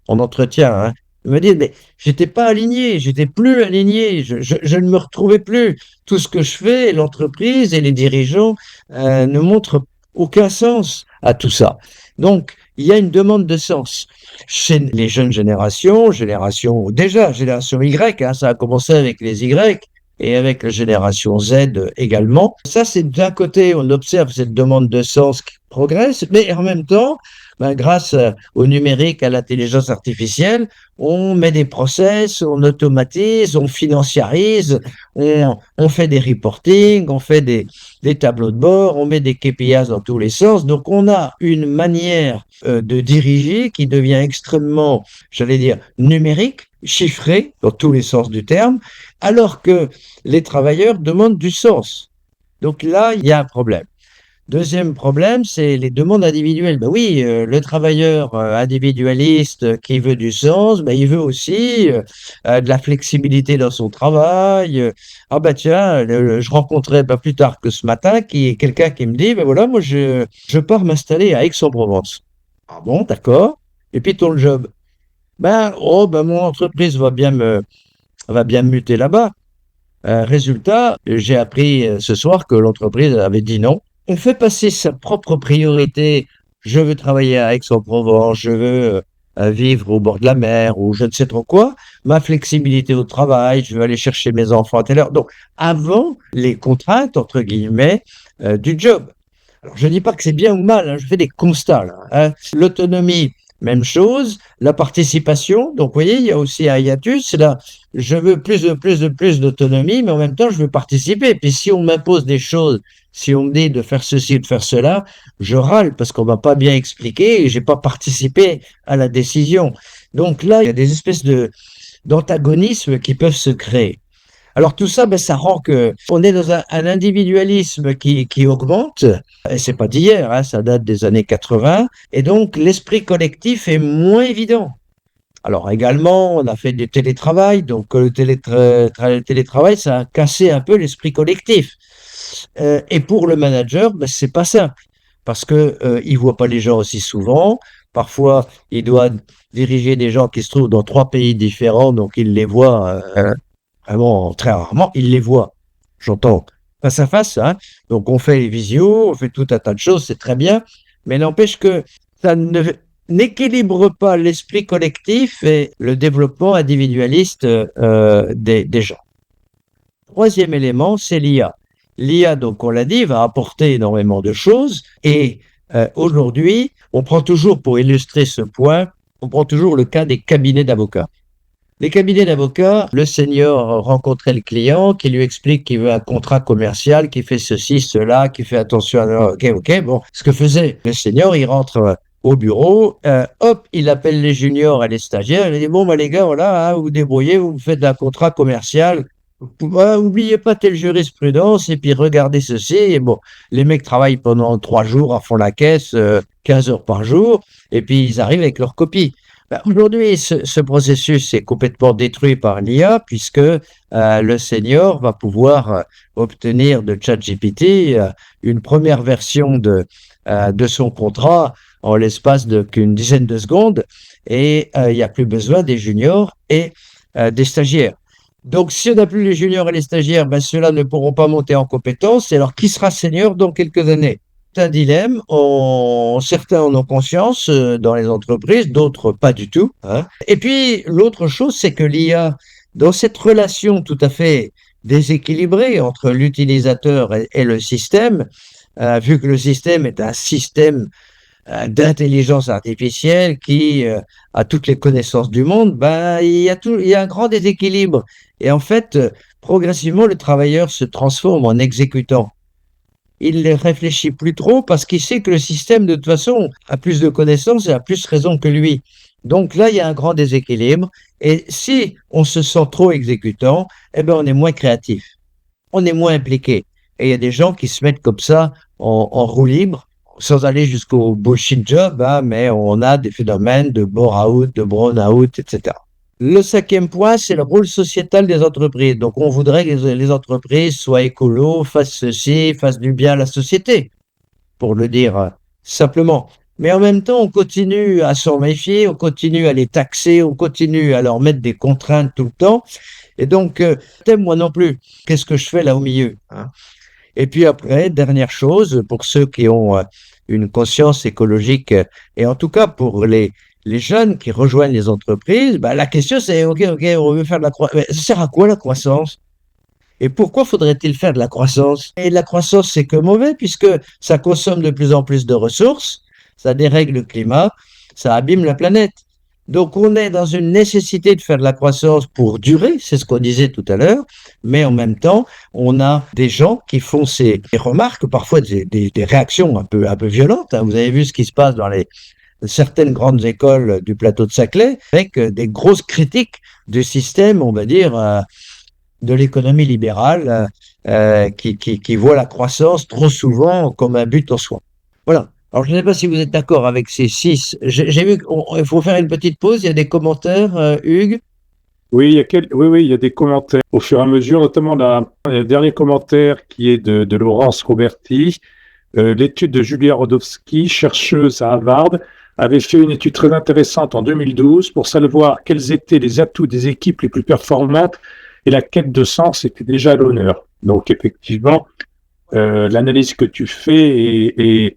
en entretien, hein. Ils me disent, mais j'étais pas aligné, j'étais plus aligné, je ne me retrouvais plus. Tout ce que je fais, l'entreprise et les dirigeants ne montrent aucun sens à tout ça. Donc, il y a une demande de sens chez les jeunes générations, génération Y, hein, ça a commencé avec les Y et avec la génération Z également. Ça, c'est d'un côté, on observe cette demande de sens qui progresse, mais en même temps, grâce au numérique, à l'intelligence artificielle, on met des process, on automatise, on financiarise, on fait des reporting, on fait des tableaux de bord, on met des KPIs dans tous les sens. Donc, on a une manière de diriger qui devient extrêmement, j'allais dire, numérique, chiffrée dans tous les sens du terme, alors que les travailleurs demandent du sens. Donc là, il y a un problème. Deuxième problème, c'est les demandes individuelles. Oui, le travailleur individualiste qui veut du sens, il veut aussi de la flexibilité dans son travail. Tiens, je rencontrais pas plus tard que ce matin quelqu'un qui me dit, voilà, moi je pars m'installer à Aix-en-Provence. Ah bon, d'accord. Et puis ton job? Mon entreprise va bien me muter là-bas. Résultat, j'ai appris ce soir que l'entreprise avait dit non. On fait passer sa propre priorité. Je veux travailler à Aix-en-Provence, je veux vivre au bord de la mer ou je ne sais trop quoi. Ma flexibilité au travail, je veux aller chercher mes enfants à telle heure. Donc, avant les contraintes, entre guillemets, du job. Alors, je ne dis pas que c'est bien ou mal, hein, je fais des constats là, hein. L'autonomie, même chose. La participation, donc vous voyez, il y a aussi un hiatus. C'est là, je veux plus d'autonomie, mais en même temps, je veux participer. Puis si on m'impose des choses, si on me dit de faire ceci ou de faire cela, je râle parce qu'on m'a pas bien expliqué et j'ai pas participé à la décision. Donc là, il y a des espèces d'antagonismes qui peuvent se créer. Alors tout ça, ça rend que on est dans un individualisme qui augmente, et c'est pas d'hier, hein, ça date des années 80, et donc l'esprit collectif est moins évident. Alors également, on a fait du télétravail, donc le télétravail, ça a cassé un peu l'esprit collectif. Et pour le manager, c'est pas simple, parce que il voit pas les gens aussi souvent, Parfois, il doit diriger des gens qui se trouvent dans 3 pays différents, donc il les voit vraiment très rarement. Il les voit, j'entends, face à face. Hein. Donc on fait les visios, on fait tout un tas de choses, c'est très bien, mais n'empêche que ça n'équilibre pas l'esprit collectif et le développement individualiste des gens. Troisième élément, c'est l'IA. L'IA, donc on l'a dit, va apporter énormément de choses et aujourd'hui, on prend toujours, pour illustrer ce point, on prend toujours le cas des cabinets d'avocats. Les cabinets d'avocats, le senior rencontrait le client qui lui explique qu'il veut un contrat commercial, qui fait ceci, cela, qui fait attention à... Ok, bon. Ce que faisait le senior, il rentre au bureau, hop, il appelle les juniors et les stagiaires, il dit, bon, bah, les gars, voilà, hein, vous vous débrouillez, vous me faites un contrat commercial. Oubliez pas telle jurisprudence et puis regardez ceci. Et bon, les mecs travaillent pendant 3 jours à fond la caisse, 15 heures par jour, et puis ils arrivent avec leur copie. Ben, aujourd'hui, ce processus est complètement détruit par l'IA puisque le senior va pouvoir obtenir de ChatGPT une première version de son contrat en l'espace qu'une dizaine de secondes et il n'y a plus besoin des juniors et des stagiaires. Donc, si on n'a plus les juniors et les stagiaires, ben, ceux-là ne pourront pas monter en compétences. Et alors, qui sera senior dans quelques années? C'est un dilemme. Certains en ont conscience dans les entreprises, d'autres pas du tout. Hein. Et puis, l'autre chose, c'est que l'IA, dans cette relation tout à fait déséquilibrée entre l'utilisateur et le système, vu que le système est un système d'intelligence artificielle qui a toutes les connaissances du monde, ben, il y a un grand déséquilibre. Et en fait, progressivement, le travailleur se transforme en exécutant. Il ne réfléchit plus trop parce qu'il sait que le système, de toute façon, a plus de connaissances et a plus raison que lui. Donc là, il y a un grand déséquilibre. Et si on se sent trop exécutant, eh ben, on est moins créatif. On est moins impliqué. Et il y a des gens qui se mettent comme ça en roue libre, sans aller jusqu'au bullshit job, hein, mais on a des phénomènes de bore-out, de brown-out, etc. Le 5e point, c'est le rôle sociétal des entreprises. Donc, on voudrait que les entreprises soient écolos, fassent ceci, fassent du bien à la société, pour le dire simplement. Mais en même temps, on continue à s'en méfier, on continue à les taxer, on continue à leur mettre des contraintes tout le temps. Et donc, moi non plus. Qu'est-ce que je fais là au milieu, hein? Et puis après, dernière chose, pour ceux qui ont une conscience écologique, et en tout cas pour les jeunes qui rejoignent les entreprises, bah, la question c'est, ok, on veut faire de la croissance. Ça sert à quoi la croissance? Et pourquoi faudrait-il faire de la croissance? Et la croissance, c'est que mauvais, puisque ça consomme de plus en plus de ressources, ça dérègle le climat, ça abîme la planète. Donc, on est dans une nécessité de faire de la croissance pour durer, c'est ce qu'on disait tout à l'heure, mais en même temps, on a des gens qui font des remarques, parfois des réactions un peu violentes. Hein. Vous avez vu ce qui se passe dans certaines grandes écoles du plateau de Saclay, avec des grosses critiques du système, on va dire, de l'économie libérale, qui voit la croissance trop souvent comme un but en soi. Voilà. Alors, je ne sais pas si vous êtes d'accord avec ces 6. J'ai vu qu'il faut faire une petite pause. Il y a des commentaires, Hugues? Oui, il y a des commentaires au fur et à mesure, notamment le dernier commentaire qui est de Laurence Roberti. L'étude de Julia Rodowski, chercheuse à Harvard, avait fait une étude très intéressante en 2012 pour savoir quels étaient les atouts des équipes les plus performantes et la quête de sens était déjà à l'honneur. Donc, effectivement, l'analyse que tu fais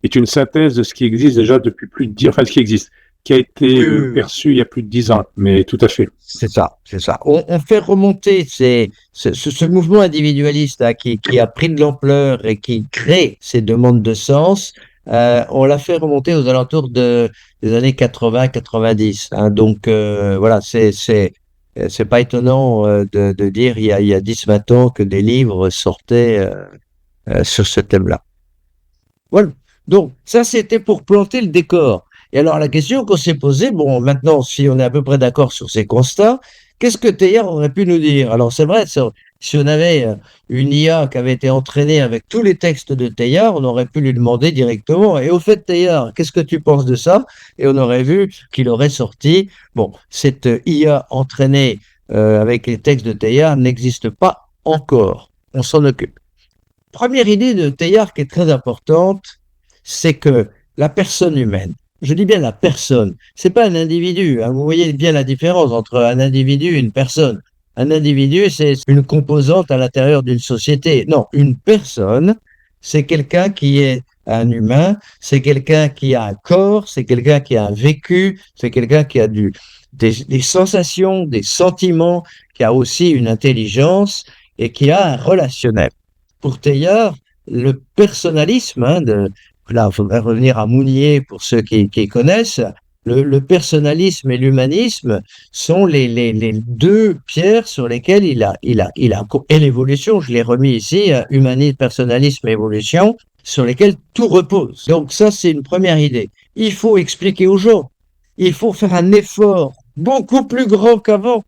est une synthèse de ce qui existe déjà depuis plus de 10 ans, enfin, ce qui existe, qui a été perçu il y a plus de 10 ans, mais tout à fait. C'est ça. On fait remonter ce mouvement individualiste hein, qui a pris de l'ampleur et qui crée ces demandes de sens. On l'a fait remonter aux alentours des années 80-90. Hein, donc voilà, c'est pas étonnant de dire il y a 10-20 ans que des livres sortaient sur ce thème-là. Voilà. Donc, ça, c'était pour planter le décor. Et alors, la question qu'on s'est posée, bon, maintenant, si on est à peu près d'accord sur ces constats, qu'est-ce que Teilhard aurait pu nous dire? Alors, c'est vrai, si on avait une IA qui avait été entraînée avec tous les textes de Teilhard, on aurait pu lui demander directement, et au fait, Teilhard, qu'est-ce que tu penses de ça? Et on aurait vu qu'il aurait sorti, bon, cette IA entraînée avec les textes de Teilhard n'existe pas encore. On s'en occupe. Première idée de Teilhard qui est très importante, c'est que la personne humaine, Je dis bien la personne. C'est pas un individu, hein. Vous voyez bien la différence entre un individu et une personne. Un individu, c'est une composante à l'intérieur d'une société. Non, une personne, c'est quelqu'un qui est un humain, c'est quelqu'un qui a un corps, c'est quelqu'un qui a un vécu, c'est quelqu'un qui a des sensations, des sentiments, qui a aussi une intelligence et qui a un relationnel. Pour Teilhard, le personnalisme, hein, là, il faudrait revenir à Mounier pour ceux qui connaissent. Le personnalisme et l'humanisme sont les deux pierres sur lesquelles et l'évolution, je l'ai remis ici, humanisme, personnalisme et évolution, sur lesquelles tout repose. Donc ça, c'est une première idée. Il faut expliquer aux gens. Il faut faire un effort beaucoup plus grand qu'avant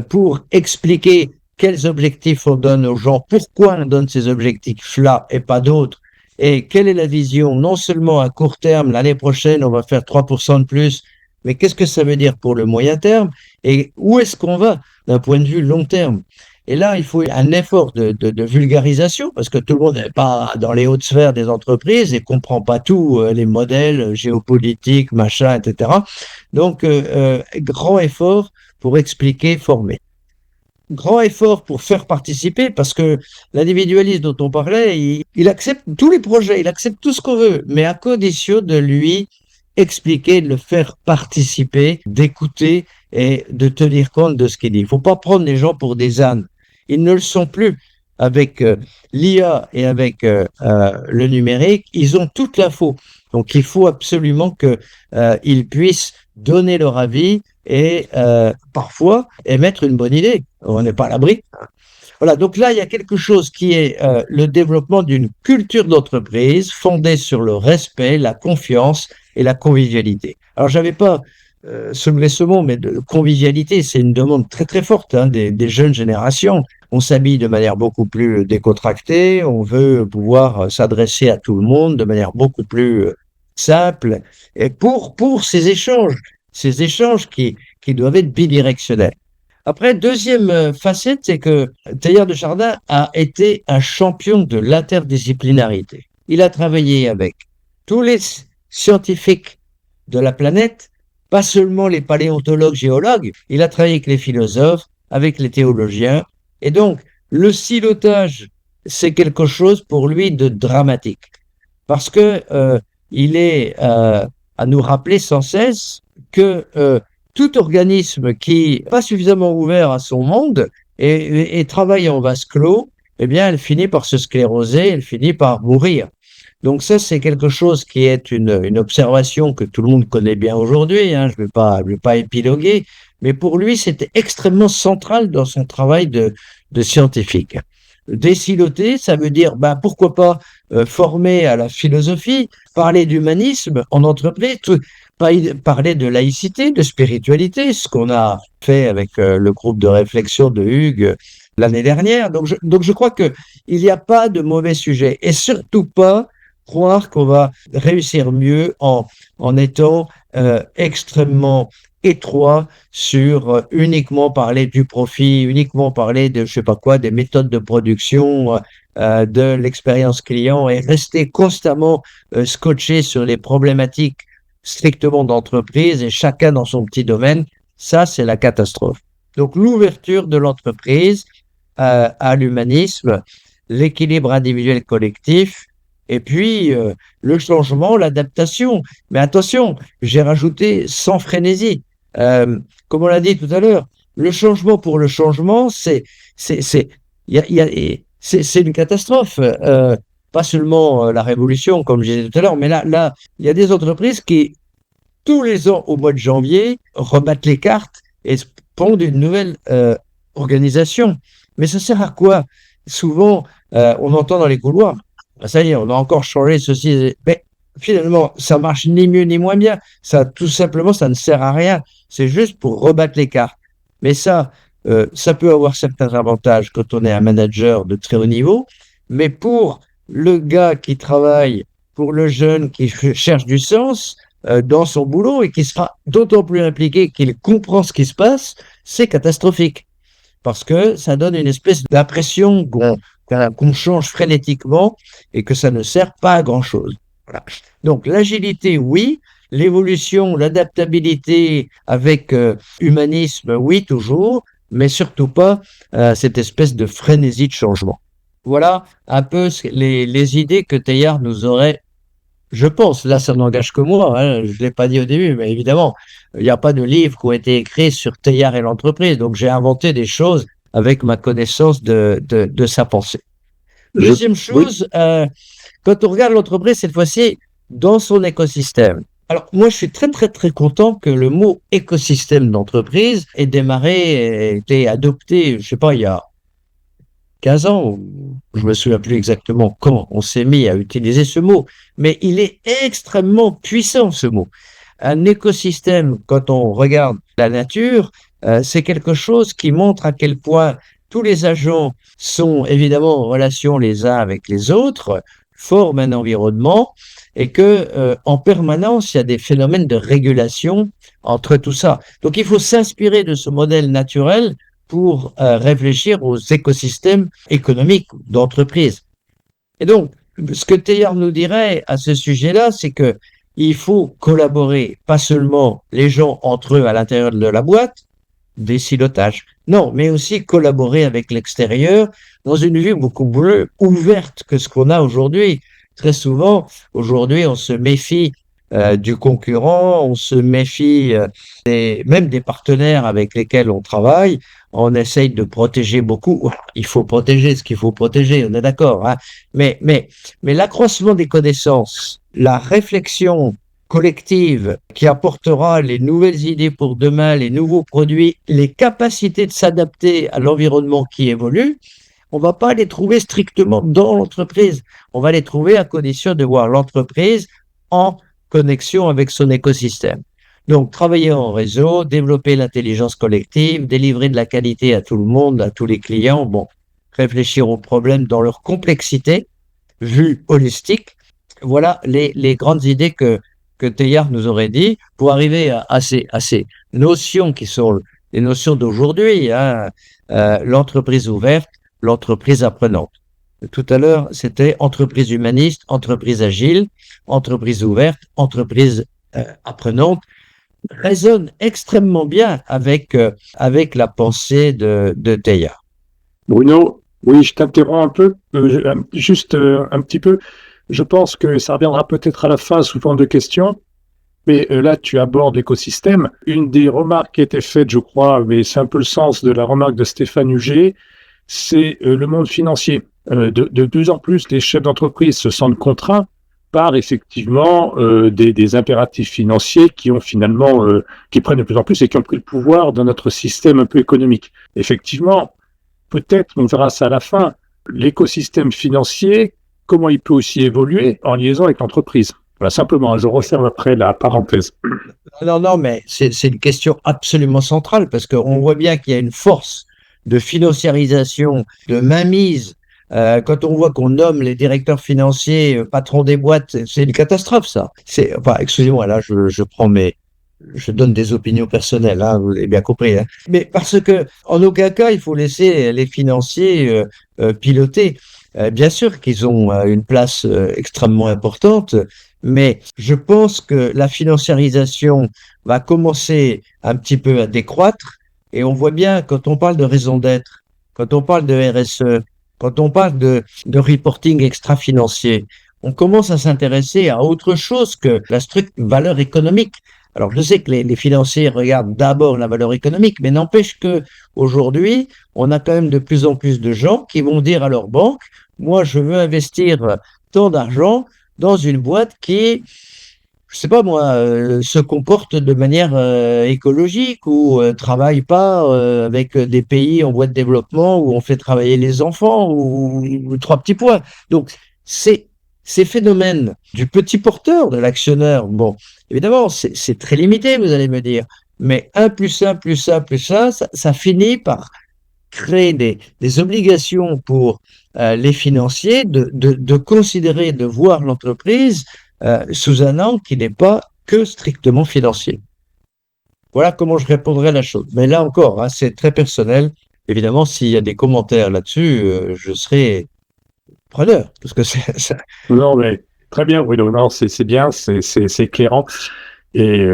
pour expliquer quels objectifs on donne aux gens, pourquoi on donne ces objectifs-là et pas d'autres, et quelle est la vision, non seulement à court terme, l'année prochaine, on va faire 3% de plus, mais qu'est-ce que ça veut dire pour le moyen terme, et où est-ce qu'on va d'un point de vue long terme. Et là, il faut un effort de vulgarisation, parce que tout le monde n'est pas dans les hautes sphères des entreprises et comprend pas tout, les modèles géopolitiques, machin, etc. Donc, grand effort pour expliquer, former. Grand effort pour faire participer, parce que l'individualisme dont on parlait, il accepte tous les projets, il accepte tout ce qu'on veut, mais à condition de lui expliquer, de le faire participer, d'écouter et de tenir compte de ce qu'il dit. Il ne faut pas prendre les gens pour des ânes. Ils ne le sont plus. Avec l'IA et avec le numérique, ils ont toute l'info. Donc il faut absolument qu'ils puissent donner leur avis et parfois émettre une bonne idée. On n'est pas à l'abri. Voilà, donc là, il y a quelque chose qui est le développement d'une culture d'entreprise fondée sur le respect, la confiance et la convivialité. Alors, j'avais pas soulevé ce mot, mais de convivialité, c'est une demande très très forte hein, des jeunes générations. On s'habille de manière beaucoup plus décontractée, on veut pouvoir s'adresser à tout le monde de manière beaucoup plus simple, et pour ces échanges qui doivent être bidirectionnels. Après, deuxième facette, c'est que Teilhard de Chardin a été un champion de l'interdisciplinarité. Il a travaillé avec tous les scientifiques de la planète, pas seulement les paléontologues, géologues, il a travaillé avec les philosophes, avec les théologiens, et donc le silotage, c'est quelque chose pour lui de dramatique, parce que il est à nous rappeler sans cesse que tout organisme qui n'est pas suffisamment ouvert à son monde et travaille en vase clos, eh bien, elle finit par se scléroser, elle finit par mourir. Donc ça, c'est quelque chose qui est une observation que tout le monde connaît bien aujourd'hui, hein, je vais pas épiloguer, mais pour lui, c'était extrêmement central dans son travail de scientifique. Désiloter, ça veut dire, ben, pourquoi pas former à la philosophie, parler d'humanisme en entreprise, parler de laïcité, de spiritualité, ce qu'on a fait avec le groupe de réflexion de Hugues l'année dernière. Donc je crois que il n'y a pas de mauvais sujet, et surtout pas croire qu'on va réussir mieux en étant extrêmement étroit sur uniquement parler du profit, uniquement parler de je sais pas quoi, des méthodes de production, de l'expérience client, et rester constamment scotché sur les problématiques strictement d'entreprise et chacun dans son petit domaine. Ça, c'est la catastrophe. Donc l'ouverture de l'entreprise à l'humanisme, l'équilibre individuel collectif, et puis le changement, l'adaptation. Mais attention, j'ai rajouté sans frénésie. Comme on l'a dit tout à l'heure, le changement pour le changement, c'est une catastrophe. Pas seulement la révolution, comme je disais tout à l'heure, mais là, il y a des entreprises qui, tous les ans, au mois de janvier, rebattent les cartes et pondent une nouvelle organisation. Mais ça sert à quoi? Souvent, on entend dans les couloirs, ça y est, on a encore changé ceci. Mais finalement, ça marche ni mieux ni moins bien. Ça, tout simplement, ça ne sert à rien. C'est juste pour rebattre les cartes. Mais ça peut avoir certains avantages quand on est un manager de très haut niveau. Mais pour le gars qui travaille, pour le jeune qui cherche du sens dans son boulot et qui sera d'autant plus impliqué qu'il comprend ce qui se passe, c'est catastrophique. Parce que ça donne une espèce d'impression qu'on change frénétiquement et que ça ne sert pas à grand-chose. Voilà. Donc l'agilité, oui, l'évolution, l'adaptabilité avec humanisme, oui, toujours, mais surtout pas cette espèce de frénésie de changement. Voilà un peu les idées que Teilhard nous aurait, je pense, là ça n'engage que moi, hein, je ne l'ai pas dit au début, mais évidemment, il n'y a pas de livres qui ont été écrits sur Teilhard et l'entreprise, donc j'ai inventé des choses avec ma connaissance de sa pensée. Deuxième Oui, chose, quand on regarde l'entreprise cette fois-ci dans son écosystème. Alors moi je suis très très très content que le mot écosystème d'entreprise ait démarré, ait été adopté, je sais pas, il y a 15 ans, je me souviens plus exactement quand on s'est mis à utiliser ce mot, mais il est extrêmement puissant ce mot. Un écosystème, quand on regarde la nature, c'est quelque chose qui montre à quel point tous les agents sont évidemment en relation les uns avec les autres, forment un environnement et que en permanence il y a des phénomènes de régulation entre tout ça. Donc il faut s'inspirer de ce modèle naturel pour réfléchir aux écosystèmes économiques d'entreprise. Et donc, ce que Teilhard nous dirait à ce sujet-là, c'est que il faut collaborer, pas seulement les gens entre eux à l'intérieur de la boîte, des silotages, non, mais aussi collaborer avec l'extérieur dans une vue beaucoup plus ouverte que ce qu'on a aujourd'hui. Très souvent, aujourd'hui, on se méfie du concurrent, on se méfie même des partenaires avec lesquels on travaille, on essaye de protéger beaucoup. Il faut protéger ce qu'il faut protéger, on est d'accord, hein. Mais l'accroissement des connaissances, la réflexion collective qui apportera les nouvelles idées pour demain, les nouveaux produits, les capacités de s'adapter à l'environnement qui évolue, on va pas les trouver strictement dans l'entreprise. On va les trouver à condition de voir l'entreprise en connexion avec son écosystème. Donc, travailler en réseau, développer l'intelligence collective, délivrer de la qualité à tout le monde, à tous les clients, bon, réfléchir aux problèmes dans leur complexité, vue holistique. Voilà les grandes idées que Teilhard nous aurait dit pour arriver à ces notions qui sont les notions d'aujourd'hui, hein, l'entreprise ouverte, l'entreprise apprenante. Tout à l'heure, c'était entreprise humaniste, entreprise agile, entreprise ouverte, entreprise apprenante, résonne extrêmement bien avec la pensée de Teilhard. Bruno, oui, je t'interromps un peu, juste un petit peu. Je pense que ça reviendra peut-être à la fin sous forme de questions, mais là, tu abordes l'écosystème. Une des remarques qui a été faite, je crois, mais c'est un peu le sens de la remarque de Stéphane Huget, c'est le monde financier. De plus en plus, les chefs d'entreprise se sentent contraints par effectivement des impératifs financiers qui ont finalement, qui prennent de plus en plus et qui ont pris le pouvoir dans notre système un peu économique. Effectivement, peut-être, on verra ça à la fin, l'écosystème financier, comment il peut aussi évoluer en liaison avec l'entreprise. Voilà, simplement, je referme après la parenthèse. Non, mais c'est une question absolument centrale parce qu'on voit bien qu'il y a une force de financiarisation, de mainmise. Quand on voit qu'on nomme les directeurs financiers patrons des boîtes, c'est une catastrophe, ça. Enfin, excusez-moi, là, je donne des opinions personnelles, hein, vous l'avez bien compris, hein. Mais parce que, en aucun cas, il faut laisser les financiers piloter. Bien sûr qu'ils ont une place extrêmement importante, mais je pense que la financiarisation va commencer un petit peu à décroître. Et on voit bien, quand on parle de raison d'être, quand on parle de RSE, quand on parle de reporting extra-financier, on commence à s'intéresser à autre chose que la stricte valeur économique. Alors, je sais que les financiers regardent d'abord la valeur économique, mais n'empêche que aujourd'hui, on a quand même de plus en plus de gens qui vont dire à leur banque, moi, je veux investir tant d'argent dans une boîte qui, je sais pas moi, se comporte de manière écologique ou travaille pas avec des pays en voie de développement où on fait travailler les enfants ou trois petits points. Donc, ces phénomènes du petit porteur, de l'actionneur, bon, évidemment, c'est très limité, vous allez me dire, mais 1 plus 1 plus 1 plus 1, ça finit par créer des obligations pour les financiers de considérer, de voir l'entreprise sous un angle qui n'est pas que strictement financier. Voilà comment je répondrai à la chose. Mais là encore, hein, c'est très personnel. Évidemment, s'il y a des commentaires là-dessus, je serai preneur, parce que c'est ça. Non, mais très bien, Bruno. Non, c'est bien, c'est éclairant. Et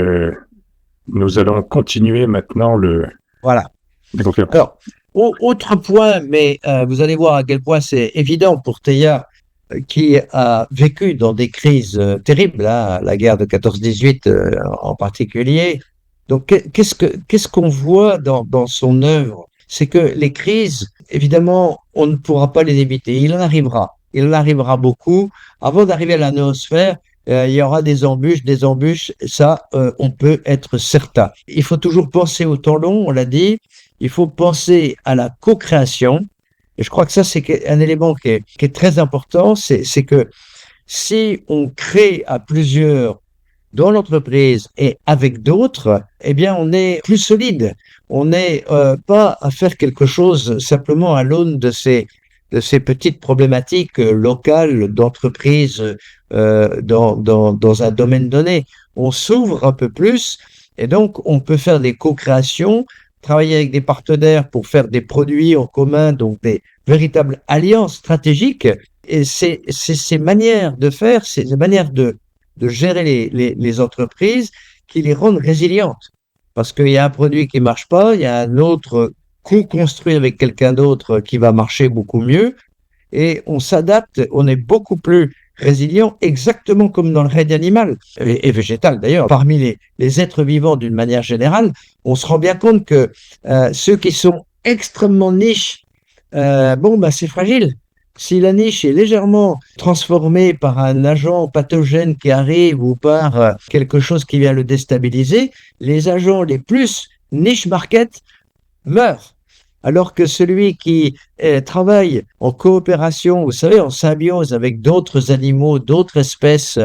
nous allons continuer maintenant Voilà. les conférences. Alors, autre point, mais vous allez voir à quel point c'est évident pour Teilhard, qui a vécu dans des crises terribles, hein, la guerre de 14-18 en particulier. Donc, qu'est-ce qu'on voit dans son œuvre? C'est que les crises, évidemment, on ne pourra pas les éviter. Il en arrivera beaucoup. Avant d'arriver à la noosphère, il y aura des embûches, ça, on peut être certain. Il faut toujours penser au temps long, on l'a dit. Il faut penser à la co-création. Et je crois que ça, c'est un élément qui est très important. C'est que si on crée à plusieurs dans l'entreprise et avec d'autres, eh bien, on est plus solide. On n'est pas à faire quelque chose simplement à l'aune de ces petites problématiques locales d'entreprise dans un domaine donné. On s'ouvre un peu plus et donc on peut faire des co-créations, travailler avec des partenaires pour faire des produits en commun, donc des véritables alliances stratégiques. Et c'est ces manières de faire, ces manières de gérer les entreprises qui les rendent résilientes. Parce qu'il y a un produit qui marche pas, il y a un autre co-construit avec quelqu'un d'autre qui va marcher beaucoup mieux. Et on s'adapte, on est beaucoup plus résilient, exactement comme dans le règne animal et végétal d'ailleurs. Parmi les êtres vivants d'une manière générale, on se rend bien compte que ceux qui sont extrêmement niches, c'est fragile. Si la niche est légèrement transformée par un agent pathogène qui arrive ou par quelque chose qui vient le déstabiliser, les agents les plus niche market meurent. Alors que celui qui travaille en coopération, vous savez, en symbiose avec d'autres animaux, d'autres espèces,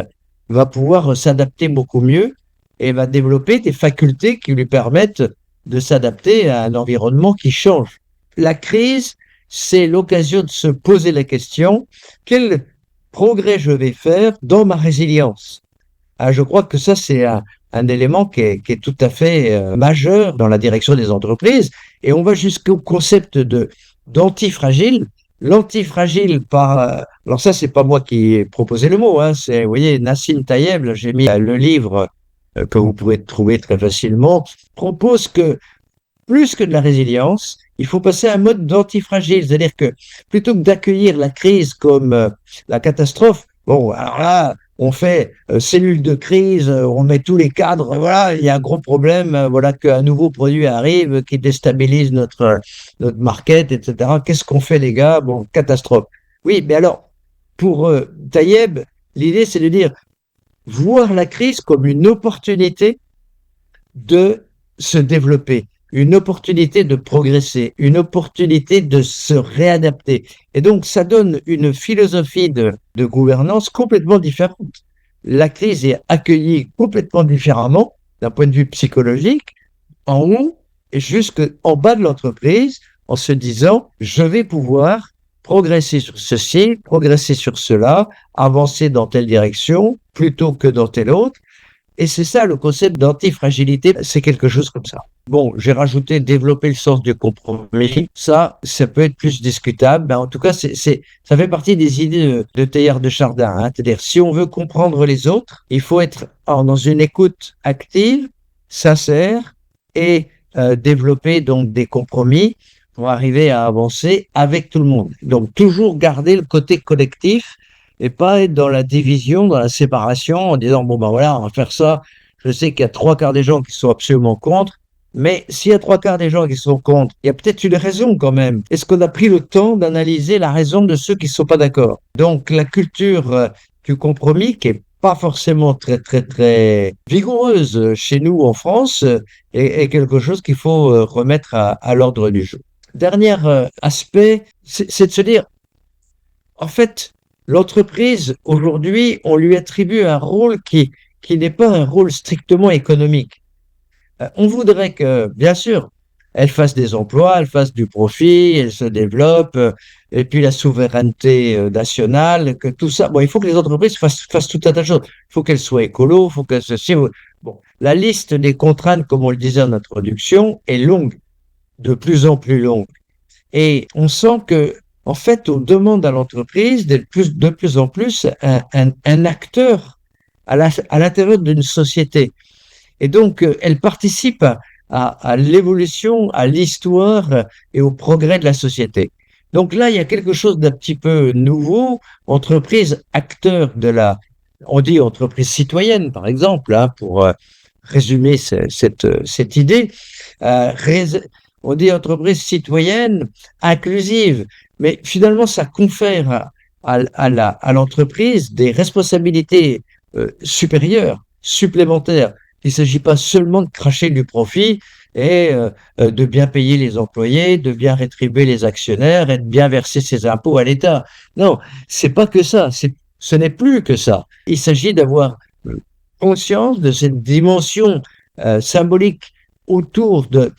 va pouvoir s'adapter beaucoup mieux et va développer des facultés qui lui permettent de s'adapter à un environnement qui change. La crise, c'est l'occasion de se poser la question, quel progrès je vais faire dans ma résilience? Je crois que ça, c'est un élément qui est tout à fait majeur dans la direction des entreprises. Et on va jusqu'au concept d'antifragile. L'antifragile alors ça, c'est pas moi qui ai proposé le mot, hein, c'est, vous voyez, Nassim Taleb, j'ai mis le livre que vous pouvez trouver très facilement, propose que plus que de la résilience, il faut passer à un mode d'antifragile. C'est-à-dire que plutôt que d'accueillir la crise comme la catastrophe, bon, alors là, on fait cellule de crise, on met tous les cadres, voilà, il y a un gros problème, voilà qu'un nouveau produit arrive qui déstabilise notre market, etc. Qu'est-ce qu'on fait, les gars? Bon, catastrophe. Oui, mais alors, pour Taleb, l'idée, c'est de dire, voir la crise comme une opportunité de se développer, une opportunité de progresser, une opportunité de se réadapter. Et donc, ça donne une philosophie de gouvernance complètement différente. La crise est accueillie complètement différemment d'un point de vue psychologique, en haut et jusqu'en bas de l'entreprise, en se disant, je vais pouvoir progresser sur ceci, progresser sur cela, avancer dans telle direction plutôt que dans telle autre. Et c'est ça le concept d'antifragilité, c'est quelque chose comme ça. Bon, j'ai rajouté développer le sens du compromis. Ça peut être plus discutable, mais en tout cas, ça fait partie des idées de Teilhard de Chardin. Hein. C'est-à-dire, si on veut comprendre les autres, il faut être dans une écoute active, sincère, et développer donc des compromis pour arriver à avancer avec tout le monde. Donc, toujours garder le côté collectif et pas être dans la division, dans la séparation, en disant, bon, ben voilà, on va faire ça. Je sais qu'il y a 3/4 des gens qui sont absolument contre, mais s'il y a 3/4 des gens qui sont contre, il y a peut-être une raison quand même. Est-ce qu'on a pris le temps d'analyser la raison de ceux qui ne sont pas d'accord? Donc, la culture du compromis, qui est pas forcément très, très, très vigoureuse chez nous en France, est quelque chose qu'il faut remettre à l'ordre du jour. Dernier aspect, c'est de se dire, en fait, l'entreprise, aujourd'hui, on lui attribue un rôle qui n'est pas un rôle strictement économique. On voudrait que, bien sûr, elle fasse des emplois, elle fasse du profit, elle se développe, et puis la souveraineté nationale, que tout ça. Bon, il faut que les entreprises fassent tout un tas de choses. Il faut qu'elles soient écolo, il faut que ceci. Bon, la liste des contraintes, comme on le disait en introduction, est longue, de plus en plus longue. Et on sent que, en fait, on demande à l'entreprise d'être de plus en plus un acteur à l'intérieur d'une société. Et donc, elle participe à l'évolution, à l'histoire et au progrès de la société. Donc là, il y a quelque chose d'un petit peu nouveau. Entreprise, acteur on dit entreprise citoyenne, par exemple, hein, pour résumer cette idée. Euh, on dit entreprise citoyenne inclusive, mais finalement, ça confère à l'entreprise des responsabilités supérieures, supplémentaires. Il ne s'agit pas seulement de cracher du profit et de bien payer les employés, de bien rétribuer les actionnaires et de bien verser ses impôts à l'État. Non, c'est pas que ça. Ce n'est plus que ça. Il s'agit d'avoir conscience de cette dimension symbolique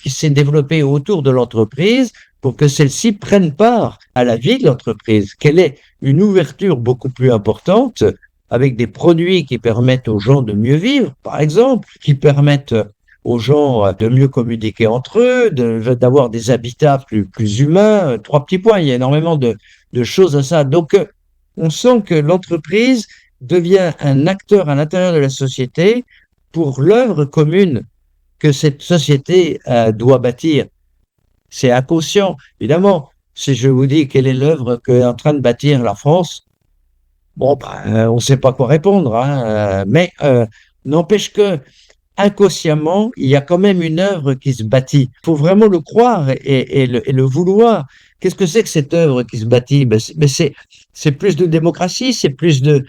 qui s'est développée autour de l'entreprise pour que celle-ci prenne part à la vie de l'entreprise, qu'elle ait une ouverture beaucoup plus importante avec des produits qui permettent aux gens de mieux vivre, par exemple, qui permettent aux gens de mieux communiquer entre eux, d'avoir des habitats plus humains. Trois petits points, il y a énormément de choses à ça. Donc, on sent que l'entreprise devient un acteur à l'intérieur de la société pour l'œuvre commune que cette société doit bâtir. C'est inconscient, évidemment. Si je vous dis quelle est l'œuvre qu'est en train de bâtir la France, bon, on ne sait pas quoi répondre, hein, mais n'empêche que inconsciemment, il y a quand même une œuvre qui se bâtit. Il faut vraiment le croire et le vouloir. Qu'est-ce que c'est que cette œuvre qui se bâtit? C'est plus de démocratie, c'est plus de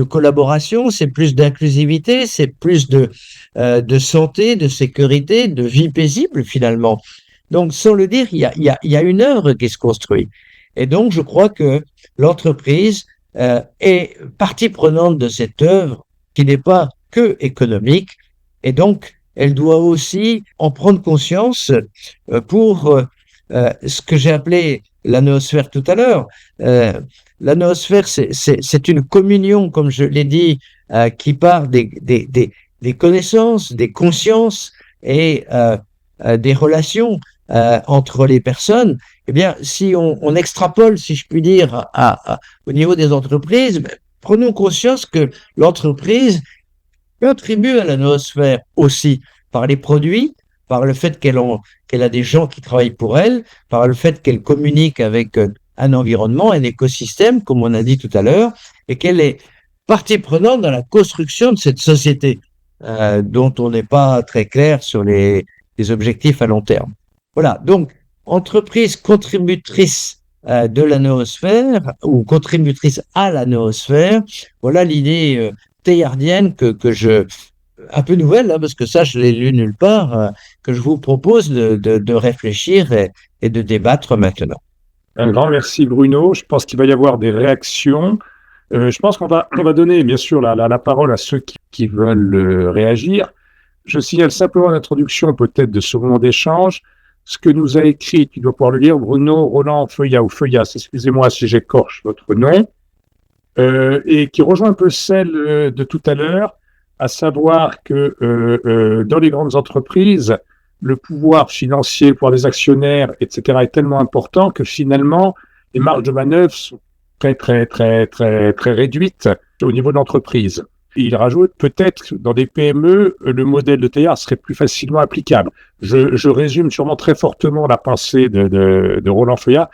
collaboration, c'est plus d'inclusivité, c'est plus de santé, de sécurité, de vie paisible finalement. Donc, sans le dire, il y a une œuvre qui se construit. Et donc, je crois que l'entreprise est partie prenante de cette œuvre qui n'est pas que économique. Et donc, elle doit aussi en prendre conscience pour ce que j'ai appelé la noosphère tout à l'heure. La noosphère, c'est une communion, comme je l'ai dit, qui part des connaissances, des consciences et des relations entre les personnes. Eh bien, si on extrapole, si je puis dire, au niveau des entreprises, prenons conscience que l'entreprise contribue à la noosphère aussi par les produits, par le fait qu'elle a des gens qui travaillent pour elle, par le fait qu'elle communique avec un environnement, un écosystème, comme on a dit tout à l'heure, et qu'elle est partie prenante dans la construction de cette société dont on n'est pas très clair sur les objectifs à long terme. Voilà, donc entreprise contributrice de la noosphère ou contributrice à la noosphère, voilà l'idée théardienne que je un peu nouvelle, hein, parce que ça je l'ai lu nulle part, que je vous propose de réfléchir et de débattre maintenant. Un grand merci Bruno, je pense qu'il va y avoir des réactions. Je pense qu'on va donner bien sûr la parole à ceux qui veulent réagir. Je signale simplement l'introduction peut-être de ce moment d'échange. Ce que nous a écrit, tu dois pouvoir le lire, Bruno Roland Feuillas, excusez-moi si j'écorche votre nom, et qui rejoint un peu celle de tout à l'heure, à savoir que dans les grandes entreprises, le pouvoir financier, le pouvoir des actionnaires, etc., est tellement important que finalement, les marges de manœuvre sont très réduites au niveau de l'entreprise. Il rajoute peut-être dans des PME, le modèle de TEAR serait plus facilement applicable. Je résume sûrement très fortement la pensée de Roland Feuillas,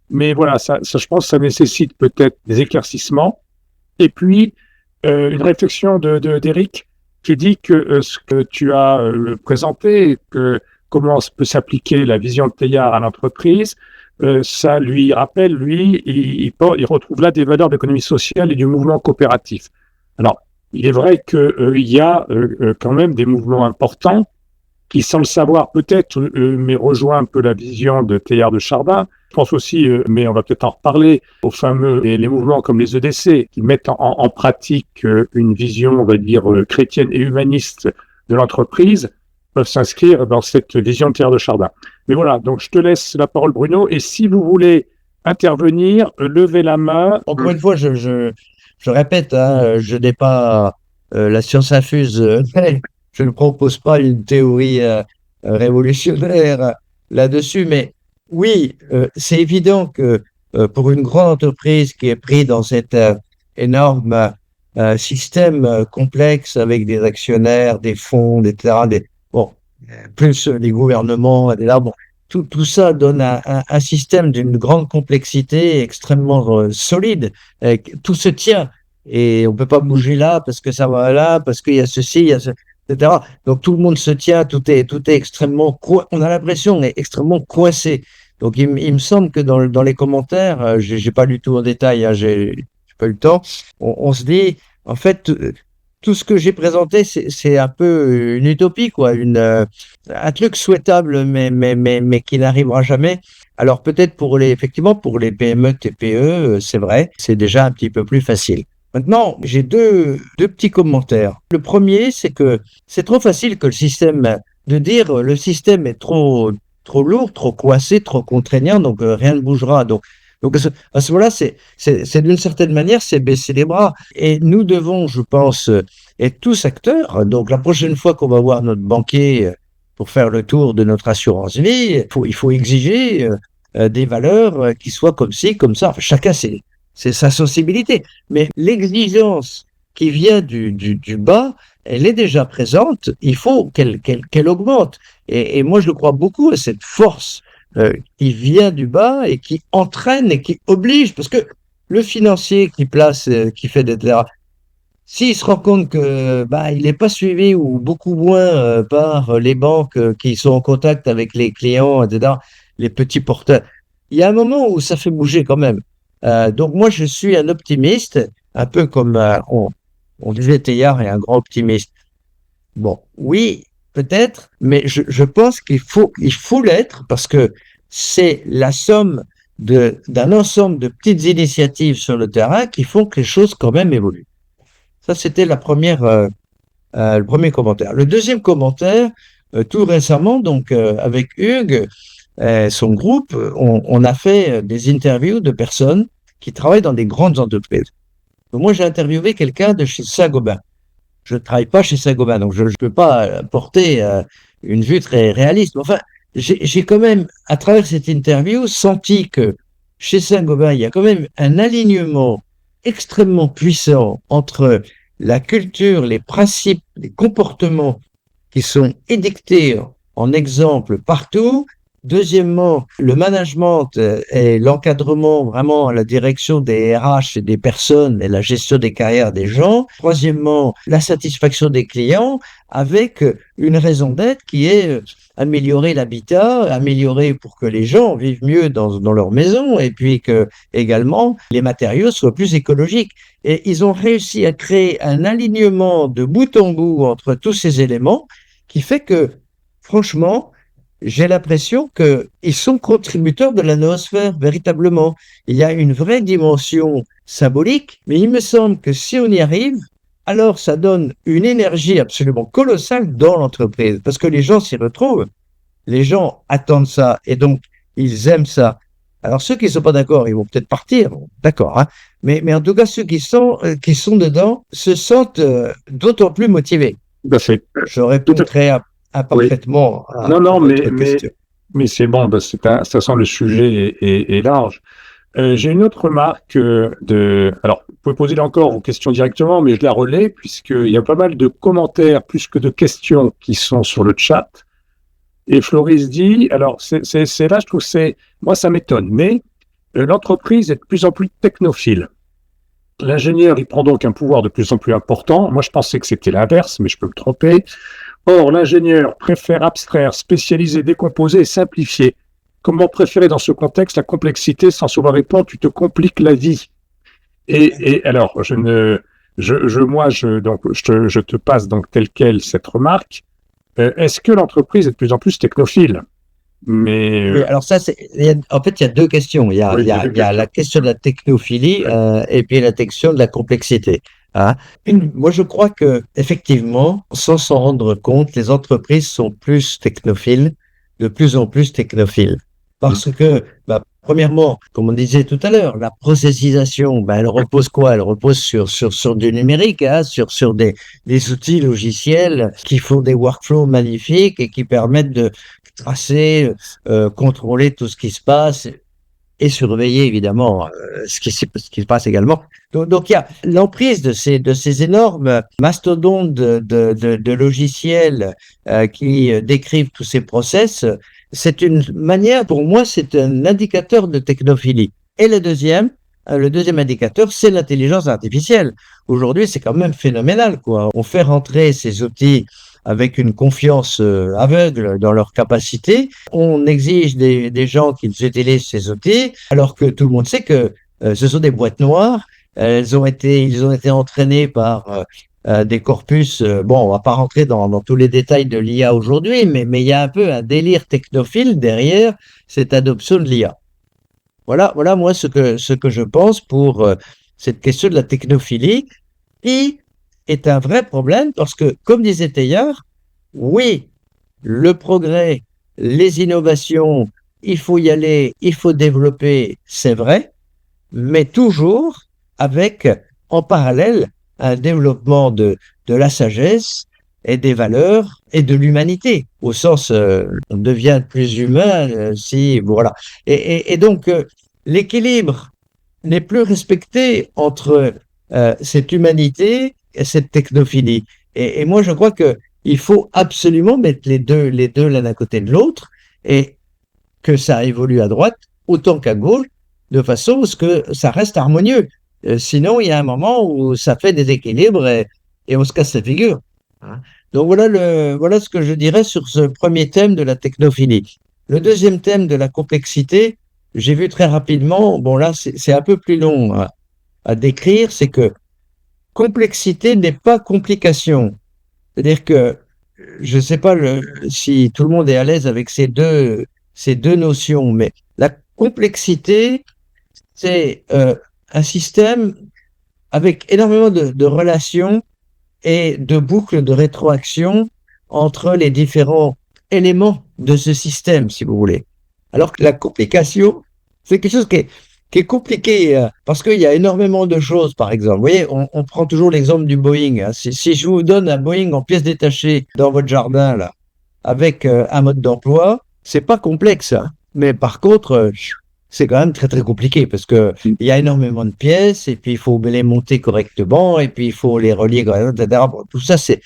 mais voilà, ça, je pense que ça nécessite peut-être des éclaircissements. Et puis, une réflexion d'Éric qui dit que ce que tu as présenté, que comment peut s'appliquer la vision de Teilhard à l'entreprise, ça lui rappelle, lui, il retrouve là des valeurs d'économie sociale et du mouvement coopératif. Alors, il est vrai qu'il y a quand même des mouvements importants qui, sans le savoir peut-être, mais rejoint un peu la vision de Teilhard de Chardin. Je pense aussi, mais on va peut-être en reparler, aux fameux les mouvements comme les EDC, qui mettent en pratique une vision, on va dire, chrétienne et humaniste de l'entreprise, peuvent s'inscrire dans cette vision de Teilhard de Chardin. Mais voilà, donc je te laisse la parole, Bruno, et si vous voulez intervenir, levez la main. Encore une fois, je répète, hein, je n'ai pas la science infuse, je ne propose pas une théorie révolutionnaire là-dessus, mais oui, c'est évident que pour une grande entreprise qui est prise dans cette énorme système complexe avec des actionnaires, des fonds, etc. Plus les gouvernements, et là, bon, tout ça donne un système d'une grande complexité extrêmement solide. Tout se tient et on peut pas bouger là parce que ça va là, parce qu'il y a ceci, il y a ce, etc. Donc tout le monde se tient, tout est extrêmement, on a l'impression on est extrêmement coincé. Donc il me semble que dans les commentaires, j'ai pas lu tout en détail, hein, j'ai pas eu le temps. On se dit, en fait, tout ce que j'ai présenté, c'est un peu une utopie, quoi, un truc souhaitable, mais qui n'arrivera jamais. Alors peut-être effectivement pour les PME, TPE, c'est vrai, c'est déjà un petit peu plus facile. Maintenant, j'ai deux petits commentaires. Le premier, c'est que c'est trop facile de dire le système est trop lourd, trop coincé, trop contraignant, donc rien ne bougera. Donc à ce moment-là, c'est d'une certaine manière, c'est baisser les bras. Et nous devons, je pense, être tous acteurs. Donc la prochaine fois qu'on va voir notre banquier pour faire le tour de notre assurance vie, il faut exiger des valeurs qui soient comme ci, comme ça. Enfin, chacun c'est sa sensibilité. Mais l'exigence qui vient du bas, elle est déjà présente. Il faut qu'elle augmente. Et moi, je crois beaucoup à cette force qui vient du bas et qui entraîne et qui oblige. Parce que le financier qui place, qui fait des terrains, s'il se rend compte que il n'est pas suivi ou beaucoup moins par les banques qui sont en contact avec les clients, etc., les petits porteurs, il y a un moment où ça fait bouger quand même. Donc moi, je suis un optimiste, un peu comme on disait Teilhard est un grand optimiste. Bon, oui, peut-être, mais je pense qu'il faut l'être parce que c'est la somme d'un ensemble de petites initiatives sur le terrain qui font que les choses quand même évoluent. Ça, c'était le premier commentaire. Le deuxième commentaire, tout récemment, donc avec Hugues, son groupe, on a fait des interviews de personnes qui travaillent dans des grandes entreprises. Donc moi, j'ai interviewé quelqu'un de chez Saint-Gobain. Je ne travaille pas chez Saint-Gobain, donc je ne peux pas porter une vue très réaliste. Mais enfin, j'ai quand même, à travers cette interview, senti que chez Saint-Gobain, il y a quand même un alignement extrêmement puissant entre la culture, les principes, les comportements qui sont édictés en exemple partout. Deuxièmement, le management et l'encadrement, vraiment la direction des RH et des personnes et la gestion des carrières des gens. Troisièmement, la satisfaction des clients avec une raison d'être qui est améliorer l'habitat, améliorer pour que les gens vivent mieux dans leur maison et puis que également les matériaux soient plus écologiques. Et ils ont réussi à créer un alignement de bout en bout entre tous ces éléments qui fait que, franchement, j'ai l'impression qu'ils sont contributeurs de la noosphère, véritablement. Il y a une vraie dimension symbolique, mais il me semble que si on y arrive, alors ça donne une énergie absolument colossale dans l'entreprise, parce que les gens s'y retrouvent. Les gens attendent ça, et donc ils aiment ça. Alors ceux qui ne sont pas d'accord, ils vont peut-être partir, d'accord, hein. Mais en tout cas, ceux qui sont dedans se sentent d'autant plus motivés. Je répondrai parfaitement à votre question. Mais c'est bon, de toute façon, le sujet est large. J'ai une autre remarque alors, vous pouvez poser encore vos questions directement, mais je la relais puisqu'il y a pas mal de commentaires plus que de questions qui sont sur le chat. Et Floris dit, alors c'est là, je trouve moi ça m'étonne, mais l'entreprise est de plus en plus technophile. L'ingénieur, il prend donc un pouvoir de plus en plus important. Moi, je pensais que c'était l'inverse, mais je peux me tromper. Or, l'ingénieur préfère abstraire, spécialiser, décomposer et simplifier. Comment préférer dans ce contexte la complexité sans savoir répondre, tu te compliques la vie. Et alors, je te passe donc telle quelle cette remarque. Est-ce que l'entreprise est de plus en plus technophile? Mais oui, alors ça, en fait, il y a deux questions. Il y a la question de la technophilie et puis la question de la complexité. Hein. Moi, je crois que effectivement, sans s'en rendre compte, les entreprises sont plus technophiles, de plus en plus technophiles, parce que, premièrement, comme on disait tout à l'heure, la processisation, elle repose quoi? Elle repose sur du numérique, hein, sur des outils logiciels qui font des workflows magnifiques et qui permettent de tracer, contrôler tout ce qui se passe. et surveiller évidemment ce qui se passe également. Donc il y a l'emprise de ces énormes mastodontes de logiciels qui décrivent tous ces process. C'est une manière, pour moi, c'est un indicateur de technophilie. Et le deuxième indicateur, c'est l'intelligence artificielle. Aujourd'hui, c'est quand même phénoménal, quoi. On fait rentrer ces outils avec une confiance aveugle dans leurs capacités. On exige des gens qu'ils utilisent ces outils, alors que tout le monde sait que ce sont des boîtes noires. Ils ont été entraînés par des corpus. Bon, on va pas rentrer dans tous les détails de l'IA aujourd'hui, mais il y a un peu un délire technophile derrière cette adoption de l'IA. Voilà, moi ce que je pense pour cette question de la technophilie, qui est un vrai problème parce que, comme disait Teilhard, oui, le progrès, les innovations, il faut y aller, il faut développer, c'est vrai, mais toujours avec, en parallèle, un développement de la sagesse et des valeurs et de l'humanité. Au sens, on devient plus humain si, voilà. Et donc, l'équilibre n'est plus respecté entre cette humanité et cette technophilie. Et moi, je crois que il faut absolument mettre les deux l'un à côté de l'autre et que ça évolue à droite autant qu'à gauche de façon à ce que ça reste harmonieux. Sinon, il y a un moment où ça fait des équilibres et on se casse la figure. Donc voilà ce que je dirais sur ce premier thème de la technophilie. Le deuxième thème de la complexité, j'ai vu très rapidement, bon là c'est un peu plus long à décrire, c'est que complexité n'est pas complication. C'est-à-dire que je ne sais pas si tout le monde est à l'aise avec ces deux notions, mais la complexité, c'est un système avec énormément de relations et de boucles de rétroaction entre les différents éléments de ce système, si vous voulez. Alors que la complication, c'est quelque chose qui est compliqué parce qu'il y a énormément de choses, par exemple. Vous voyez, on prend toujours l'exemple du Boeing. Hein. Si je vous donne un Boeing en pièces détachées dans votre jardin, là, avec un mode d'emploi, c'est pas complexe. Hein. Mais par contre, c'est quand même très très compliqué parce que il y a énormément de pièces et puis il faut les monter correctement et puis il faut les relier correctement, etc. Tout ça, c'est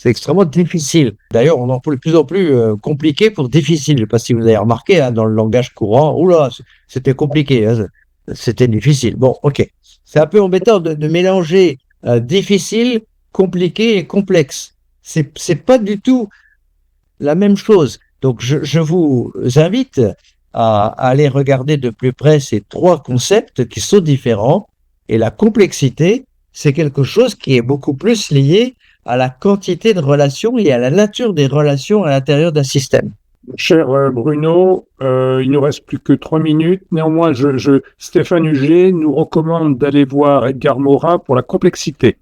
extrêmement difficile. D'ailleurs, on en parle de plus en plus compliqué pour difficile. Je ne sais pas si vous avez remarqué hein, dans le langage courant. Oula, c'était compliqué. Hein, c'était difficile. Bon, ok. C'est un peu embêtant de mélanger difficile, compliqué et complexe. C'est pas du tout la même chose. Donc, je vous invite à aller regarder de plus près ces trois concepts qui sont différents. Et la complexité, c'est quelque chose qui est beaucoup plus lié à la quantité de relations et à la nature des relations à l'intérieur d'un système. Cher Bruno, il nous reste plus que 3 minutes. Néanmoins, Stéphane Huget nous recommande d'aller voir Edgar Morin pour la complexité.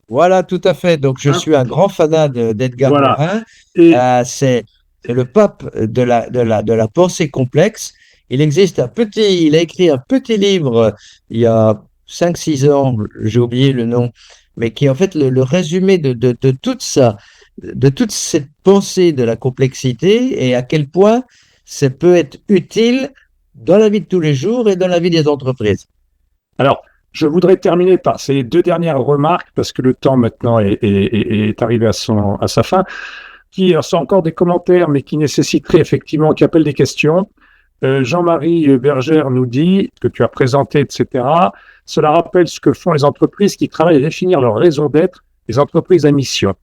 Voilà, tout à fait. Donc, je suis un grand fanat d'Edgar Morin. Et c'est le pape de la pensée complexe. Il a écrit un petit livre il y a 5-6 ans, j'ai oublié le nom, mais qui est en fait le résumé de toute cette pensée de la complexité et à quel point ça peut être utile dans la vie de tous les jours et dans la vie des entreprises. Alors, je voudrais terminer par ces 2 dernières remarques parce que le temps maintenant est arrivé à sa fin, qui sont encore des commentaires mais qui nécessiteraient effectivement, qui appellent des questions. Jean-Marie Bergère nous dit, que tu as présenté, etc., cela rappelle ce que font les entreprises qui travaillent à définir leur raison d'être, les entreprises à mission.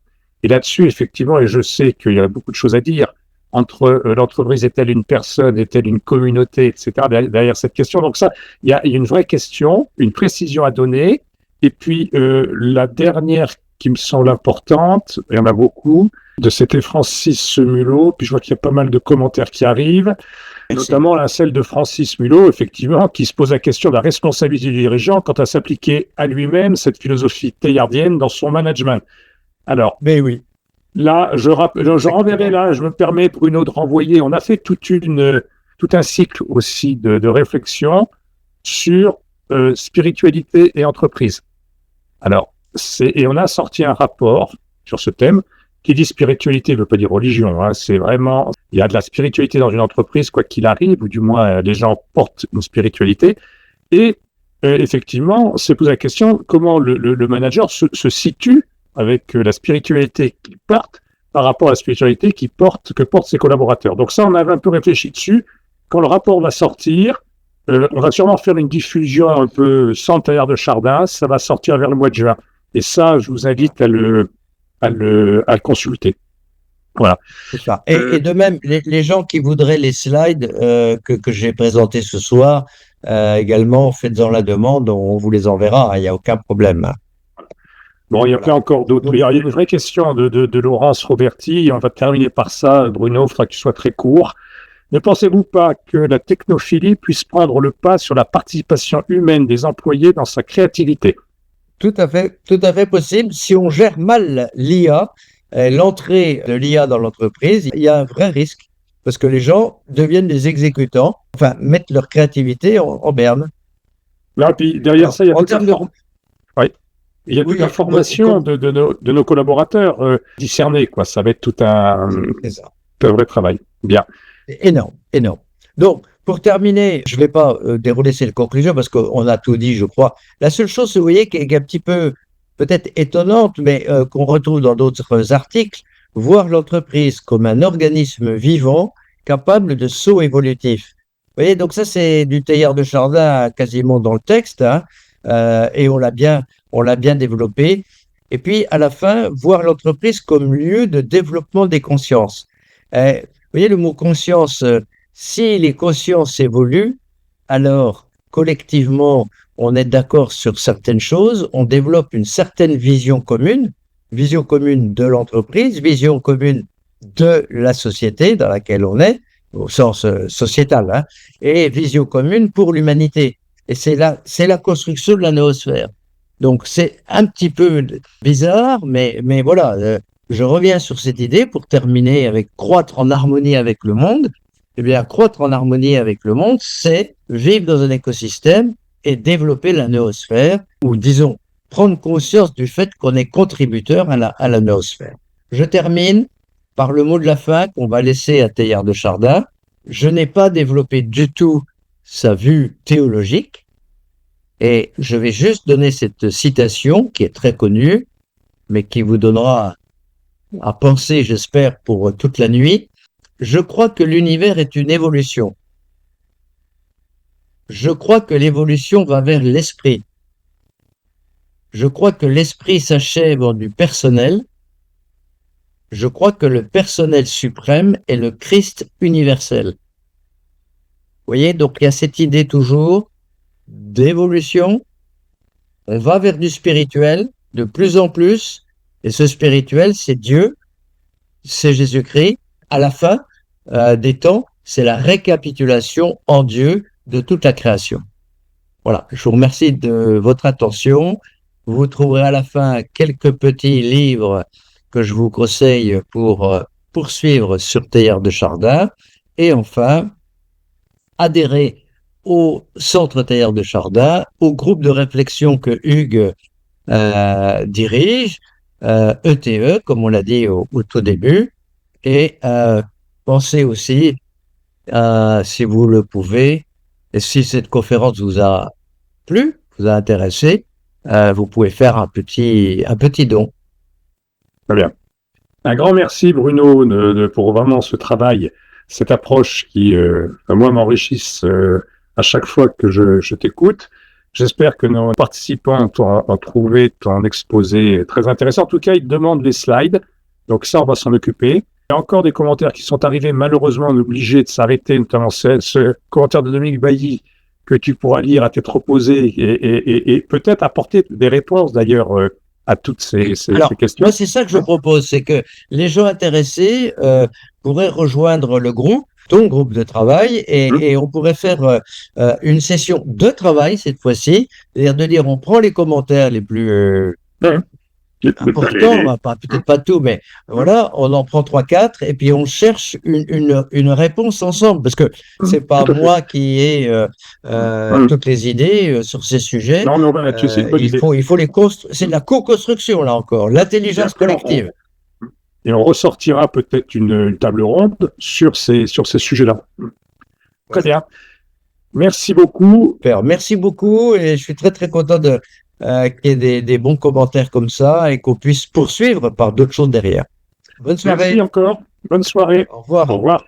Et là-dessus, effectivement, et je sais qu'il y a beaucoup de choses à dire, entre l'entreprise est-elle une personne, est-elle une communauté, etc., derrière cette question. Donc ça, il y a une vraie question, une précision à donner. Et puis, la dernière qui me semble importante, il y en a beaucoup, c'était Francis Mulot, puis je vois qu'il y a pas mal de commentaires qui arrivent. Merci. Notamment celle de Francis Mulot, effectivement, qui se pose la question de la responsabilité du dirigeant quant à s'appliquer à lui-même cette philosophie teilhardienne dans son management. Alors, mais oui. Là, je renverrai là, je me permets, Bruno, de renvoyer. On a fait tout un cycle aussi de réflexion sur spiritualité et entreprise. Alors, et on a sorti un rapport sur ce thème qui dit spiritualité ne veut pas dire religion, hein, c'est vraiment, il y a de la spiritualité dans une entreprise, quoi qu'il arrive, ou du moins les gens portent une spiritualité. Et effectivement, c'est posé la question comment le manager se situe avec la spiritualité qu'il porte par rapport à la spiritualité que portent ses collaborateurs. Donc ça, on avait un peu réfléchi dessus. Quand le rapport va sortir, on va sûrement faire une diffusion un peu sans tailleur de Chardin. Ça va sortir vers le mois de juin. Et ça, je vous invite à le consulter. Voilà. C'est ça. Et de même, les gens qui voudraient les slides que j'ai présentés ce soir, également, faites-en la demande, on vous les enverra, il n'y a aucun problème. Bon, il y a plein encore d'autres. Il y a une vraie question de Laurence Roberti. On va terminer par ça, Bruno, il faudra que tu sois très court. Ne pensez-vous pas que la technophilie puisse prendre le pas sur la participation humaine des employés dans sa créativité? Tout à fait possible. Si on gère mal l'IA, l'entrée de l'IA dans l'entreprise, il y a un vrai risque parce que les gens deviennent des exécutants, enfin, mettent leur créativité en berne. Là, puis derrière ça, il y a il y a toute la formation de nos collaborateurs discernés, quoi. Ça va être tout un vrai travail. Bien. Énorme. Donc, pour terminer, je ne vais pas dérouler cette conclusion parce qu'on a tout dit, je crois. La seule chose, vous voyez, qui est un petit peu peut-être étonnante, mais qu'on retrouve dans d'autres articles, voir l'entreprise comme un organisme vivant capable de saut évolutif. Vous voyez, donc ça, c'est du Teilhard de Chardin quasiment dans le texte, hein, et on l'a bien développé. Et puis, à la fin, voir l'entreprise comme lieu de développement des consciences. Vous voyez, le mot conscience, si les consciences évoluent, alors, collectivement, on est d'accord sur certaines choses, on développe une certaine vision commune de l'entreprise, vision commune de la société dans laquelle on est, au sens sociétal, hein, et vision commune pour l'humanité. Et c'est la construction de la noosphère. Donc, c'est un petit peu bizarre, mais voilà, je reviens sur cette idée pour terminer avec croître en harmonie avec le monde. Eh bien, croître en harmonie avec le monde, c'est vivre dans un écosystème et développer la noosphère, ou disons, prendre conscience du fait qu'on est contributeur à la noosphère. Je termine par le mot de la fin qu'on va laisser à Teilhard de Chardin. Je n'ai pas développé du tout sa vue théologique, et je vais juste donner cette citation qui est très connue, mais qui vous donnera à penser, j'espère, pour toute la nuit. Je crois que l'univers est une évolution. Je crois que l'évolution va vers l'esprit. Je crois que l'esprit s'achève en du personnel. Je crois que le personnel suprême est le Christ universel. Vous voyez, donc il y a cette idée toujours d'évolution. On va vers du spirituel de plus en plus. Et ce spirituel, c'est Dieu, c'est Jésus-Christ. À la fin des temps, c'est la récapitulation en Dieu de toute la création. Voilà, je vous remercie de votre attention. Vous trouverez à la fin quelques petits livres que je vous conseille pour poursuivre sur Teilhard de Chardin. Et enfin, adhérer au Centre Teilhard de Chardin, au groupe de réflexion que Hugues dirige, ETE, comme on l'a dit au tout début, et pensez aussi, si vous le pouvez, et si cette conférence vous a plu, vous a intéressé, vous pouvez faire un petit don. Très bien. Un grand merci Bruno pour vraiment ce travail, cette approche qui, moi, m'enrichissent à chaque fois que je t'écoute. J'espère que nos participants ont trouvé ton exposé très intéressant. En tout cas, ils demandent les slides, donc ça, on va s'en occuper. Il y a encore des commentaires qui sont arrivés. Malheureusement, on est obligé de s'arrêter, notamment ce commentaire de Dominique Bailly que tu pourras lire à tête reposée et peut-être apporter des réponses d'ailleurs à toutes ces questions. Moi, c'est ça que je propose, c'est que les gens intéressés pourraient rejoindre le groupe, ton groupe de travail, et on pourrait faire une session de travail cette fois-ci, c'est-à-dire de dire on prend les commentaires les plus important, peut-être pas tout, mais voilà, on en prend 3-4 et puis on cherche une réponse ensemble, parce que c'est pas moi qui ai toutes les idées sur ces sujets. Non, il faut les c'est de la co-construction là encore, l'intelligence collective. et on ressortira peut-être une table ronde sur ces sujets-là. Très bien. Merci beaucoup. Super. Merci beaucoup et je suis très très content qu'il y ait des bons commentaires comme ça et qu'on puisse poursuivre par d'autres choses derrière. Bonne soirée. Merci encore. Bonne soirée. Au revoir. Au revoir.